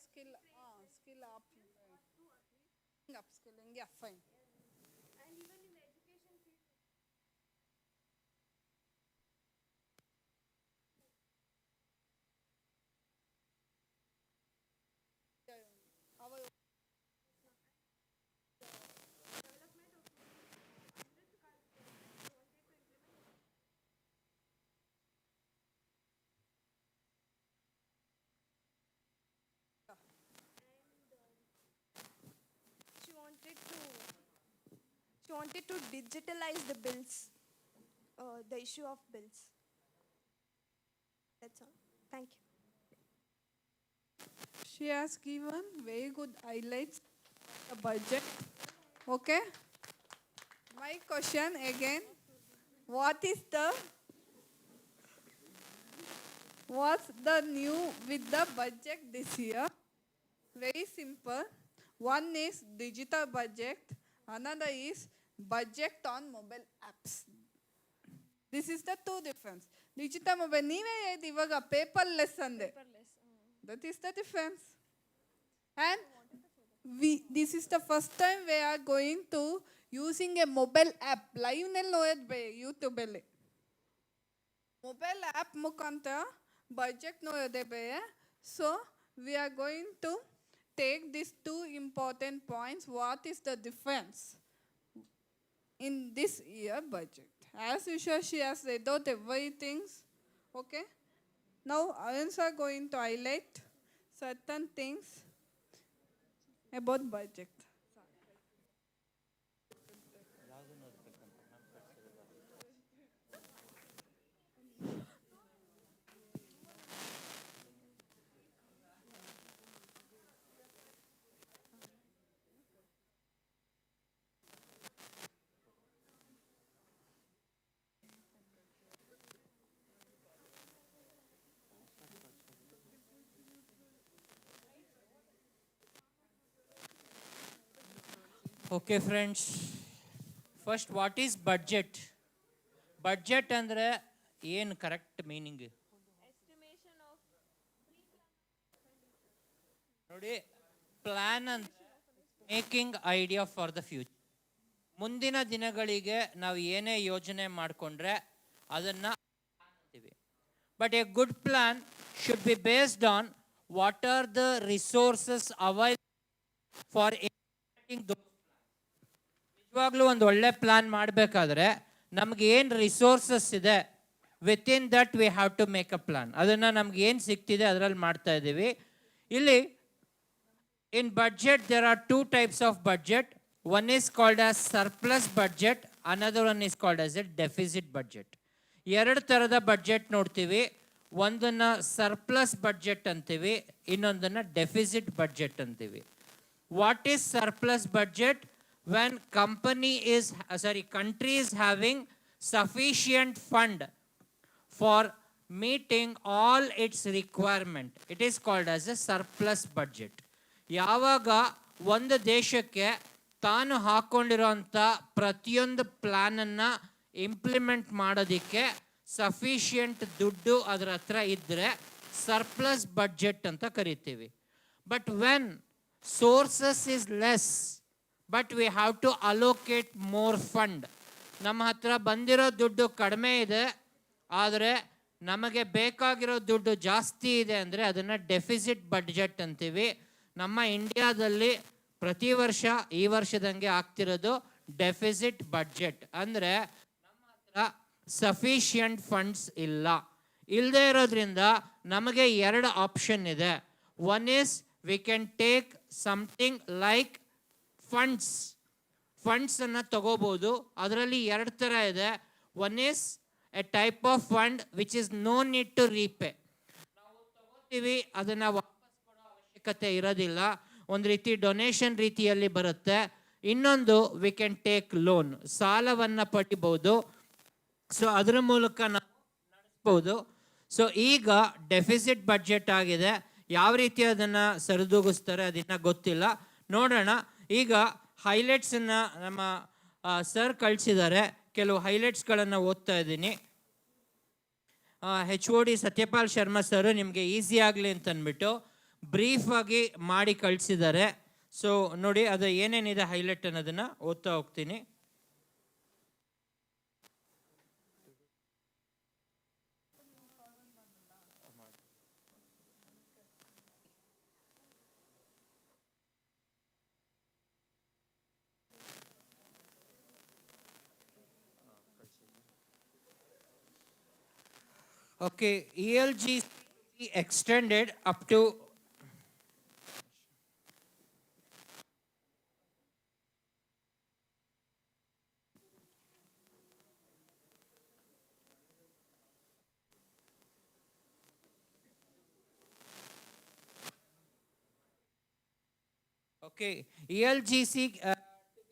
Skill up. Upskilling, yeah, fine. And even in education field. Our Development of 100 wanted to implement. She wanted to digitalize the bills, the issue of bills. That's all. Thank you. she has given very good highlights of the budget. Okay. My question again, what's the new with the budget this year? Very simple. One is digital budget, another is budget on mobile apps. This is the two difference. Digital mobile, ನೀವೇ ಹೇಳಿದ್ದು ಇವಾಗ paperless ಅಂದೆ. That is the difference. And this is the first time we are going to using a mobile app. Live ನಲ್ಲಿ ನೋಡಿದ್ವಿ YouTube ಅಲ್ಲಿ. Mobile app ಮುಖಾಂತರ budget ನೋಡೋದೇ ಬೇರೆ. So we are going to take these two important points. What is the difference? in this year budget. As usual, she has read out everything. Okay. Now, Arun's are going to highlight certain things about budget. Okay, friends. First, what is budget? Budget ಅಂದ್ರೆ ಏನು correct meaning ನೋಡಿ, plan ಅಂತ making idea for the future. ಮುಂದಿನ ದಿನಗಳಿಗೆ ನಾವು ಏನೇ ಯೋಜನೆ ಮಾಡಿಕೊಂಡ್ರೆ ಅದನ್ನು but a good plan should be based on what are the resources available for ನಿಜವಾಗ್ಲೂ ಒಂದು ಒಳ್ಳೆ ಪ್ಲಾನ್ ಮಾಡಬೇಕಾದ್ರೆ ನಮ್ಗೆ ಏನು ರಿಸೋರ್ಸಸ್ ಇದೆ within that we have to make a plan. ಅದನ್ನು ನಮ್ಗೆ ಏನು ಸಿಗ್ತಿದೆ ಅದರಲ್ಲಿ ಮಾಡ್ತಾ ಇದ್ದೀವಿ. ಇಲ್ಲಿ in budget there are two types of budget. One is called as surplus budget, another one is called as A deficit budget. ಎರಡು ಥರದ ಬಡ್ಜೆಟ್ ನೋಡ್ತೀವಿ. ಒಂದನ್ನು ಸರ್ಪ್ಲಸ್ ಬಡ್ಜೆಟ್ ಅಂತೀವಿ, ಇನ್ನೊಂದನ್ನು ಡೆಫಿಸಿಟ್ ಬಡ್ಜೆಟ್ ಅಂತೀವಿ. What is surplus budget? When country is having sufficient fund for meeting all its requirement, it is called as a surplus budget. ಯಾವಾಗ ಒಂದು ದೇಶಕ್ಕೆ ತಾನು ಹಾಕೊಂಡಿರೋಂಥ ಪ್ರತಿಯೊಂದು ಪ್ಲಾನನ್ನು ಇಂಪ್ಲಿಮೆಂಟ್ ಮಾಡೋದಕ್ಕೆ ಸಫಿಷಿಯಂಟ್ ದುಡ್ಡು ಅದರ ಹತ್ರ ಇದ್ದರೆ ಸರ್ಪ್ಲಸ್ ಬಡ್ಜೆಟ್ ಅಂತ ಕರಿತೀವಿ. But when sources is less but we have to allocate more fund, ನಮ್ಮ ಹತ್ರ ಬಂದಿರೋ ದುಡ್ಡು ಕಡಿಮೆ ಇದೆ ಆದರೆ ನಮಗೆ ಬೇಕಾಗಿರೋ ದುಡ್ಡು ಜಾಸ್ತಿ ಇದೆ ಅಂದರೆ ಅದನ್ನು ಡೆಫಿಸಿಟ್ ಬಡ್ಜೆಟ್ ಅಂತೀವಿ. ನಮ್ಮ ಇಂಡಿಯಾದಲ್ಲಿ ಪ್ರತಿ ವರ್ಷ ಈ ವರ್ಷದಂಗೆ ಆಗ್ತಿರೋದು ಡೆಫಿಸಿಟ್ ಬಡ್ಜೆಟ್. ಅಂದರೆ ನಮ್ಮ ಹತ್ರ ಸಫಿಷಿಯಂಟ್ ಫಂಡ್ಸ್ ಇಲ್ಲದೆ ಇರೋದ್ರಿಂದ ನಮಗೆ ಎರಡು ಆಪ್ಷನ್ ಇದೆ. One is we can take something like ಫಂಡ್ಸನ್ನು ತಗೋಬೋದು. ಅದರಲ್ಲಿ ಎರಡು ಥರ ಇದೆ. One is a type of fund which is no need to repay. ನಾವು ತಗೋತೀವಿ, ಅದನ್ನು ವಾಪಸ್ ಕೊಡೋ ಅವಶ್ಯಕತೆ ಇರೋದಿಲ್ಲ, ಒಂದು ರೀತಿ ಡೊನೇಷನ್ ರೀತಿಯಲ್ಲಿ ಬರುತ್ತೆ. ಇನ್ನೊಂದು ವಿ ಕ್ಯಾನ್ ಟೇಕ್ ಲೋನ್, ಸಾಲವನ್ನು ಪಡಿಬೋದು. ಸೊ ಅದರ ಮೂಲಕ ನಾವು ನಡೆಸ್ಬೋದು. ಸೊ ಈಗ ಡೆಫಿಸಿಟ್ ಬಡ್ಜೆಟ್ ಆಗಿದೆ. ಯಾವ ರೀತಿ ಅದನ್ನು ಸರಿದೂಗಿಸ್ತಾರೆ ಅದನ್ನು ಗೊತ್ತಿಲ್ಲ, ನೋಡೋಣ. ಈಗ ಹೈಲೈಟ್ಸನ್ನು ನಮ್ಮ ಸರ್ ಕಳಿಸಿದ್ದಾರೆ. ಕೆಲವು ಹೈಲೈಟ್ಸ್ಗಳನ್ನು ಓದ್ತಾ ಇದ್ದೀನಿ. HOD ಸತ್ಯಪಾಲ್ ಶರ್ಮಾ ಸರ್ ನಿಮಗೆ ಈಸಿ ಆಗಲಿ ಅಂತಂದ್ಬಿಟ್ಟು ಬ್ರೀಫಾಗಿ ಮಾಡಿ ಕಳಿಸಿದ್ದಾರೆ. ಸೊ ನೋಡಿ, ಅದು ಏನೇನಿದೆ ಹೈಲೈಟ್ ಅನ್ನೋದನ್ನು ಓದ್ತಾ ಹೋಗ್ತೀನಿ. Okay, ELGC extended up to ELGC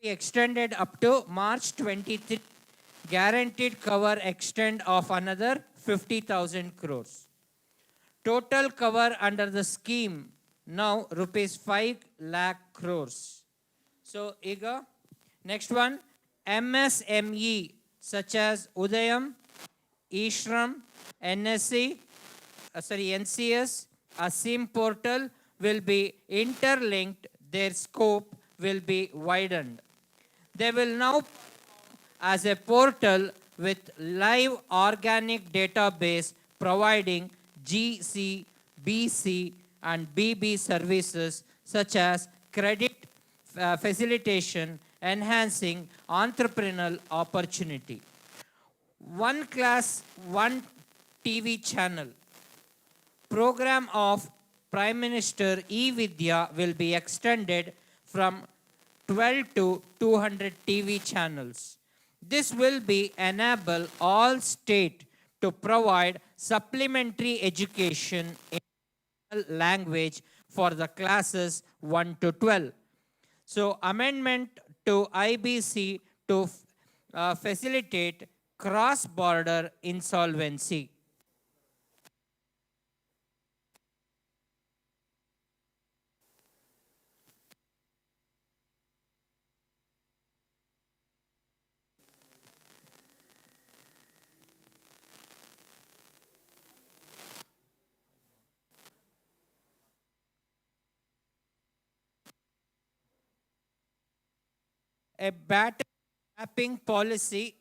be extended up to March 23. Guaranteed cover extend of another 50,000 crores. Total cover under the scheme now rupees 5 lakh crores. So, Iga, next one, MSME such as Udayam, Ishram, NCS, Asim portal will be interlinked. Their scope will be widened. They will now as a portal with live organic database providing GC, BC and BB services such as credit facilitation, enhancing entrepreneurial opportunity. One class, one TV channel. Program of Prime Minister E-Vidya will be extended from 12 to 200 TV channels. This will be enable all state to provide supplementary education in language for the classes 1 to 12. So amendment to IBC to facilitate cross-border insolvency. A battery mapping policy,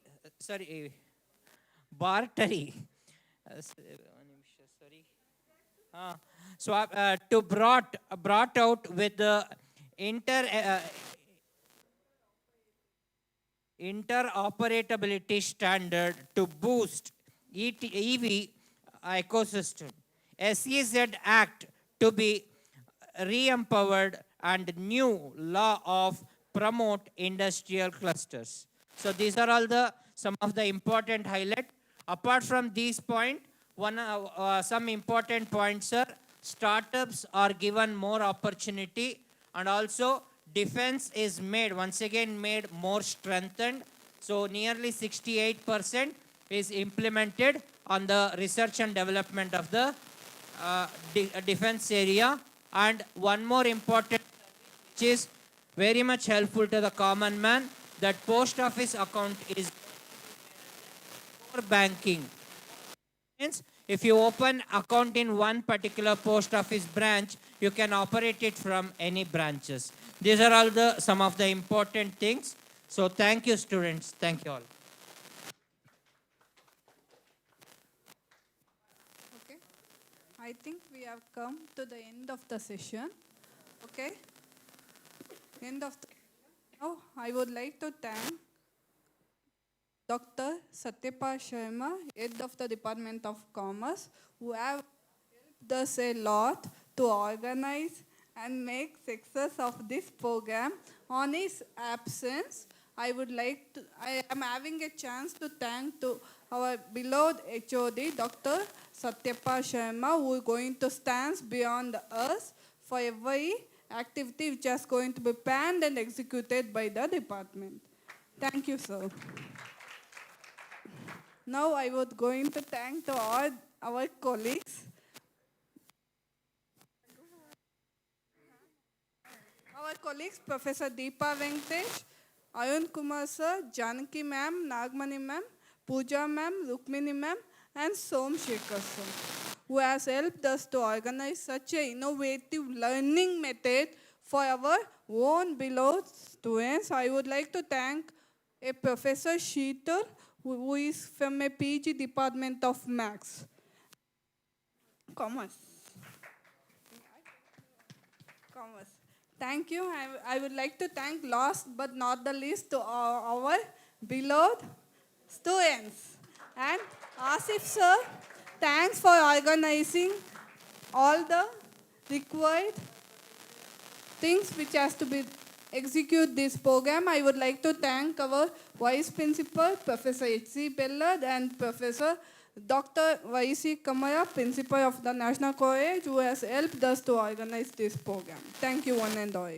bartery. To brought out with the interoperability standard to boost EV ecosystem. SEZ Act to be re-empowered and new law of promote industrial clusters. So these are all some of the important highlight. Apart from these points, some important points are startups are given more opportunity, and also defense is once again made more strengthened. So nearly 68% is implemented on the research and development of the defense area. And one more important, which is very much helpful to the common man, that post office account is for banking. Means if you open account in one particular post office branch, you can operate it from any branches. These are all some of the important things. So thank you, students. Thank you all. Okay. I think we have come to the end of the session. Okay. Now I would like to thank Dr. Satyapal Sharma, Head of the Department of Commerce, who have helped us a lot to organize and make success of this program. On his absence, I am having a chance to thank to our beloved HOD, Dr. Satyapal Sharma, who is going to stand beyond us for every activity which is going to be planned and executed by the department. Thank you, sir. Now I was going to thank to all our colleagues. Our colleagues, Professor Deepa Venkatesh, Arun Kumar sir, Janaki ma'am, Nagmani ma'am, Pooja ma'am, Rukmini ma'am, and Som Shekhar sir, who has helped us to organize such an innovative learning method for our own beloved students. I would like to thank a Professor Sheetal, who is from a PG Department of Commerce. Thank you. I would like to thank last but not the least to our beloved students. And Asif sir, thanks for organizing all the required things which has to be execute this program. I would like to thank our Vice Principal, Professor H.C. Bellad, and Professor Dr. Y.C. Kamara, Principal of the National College, who has helped us to organize this program. Thank you, one and all.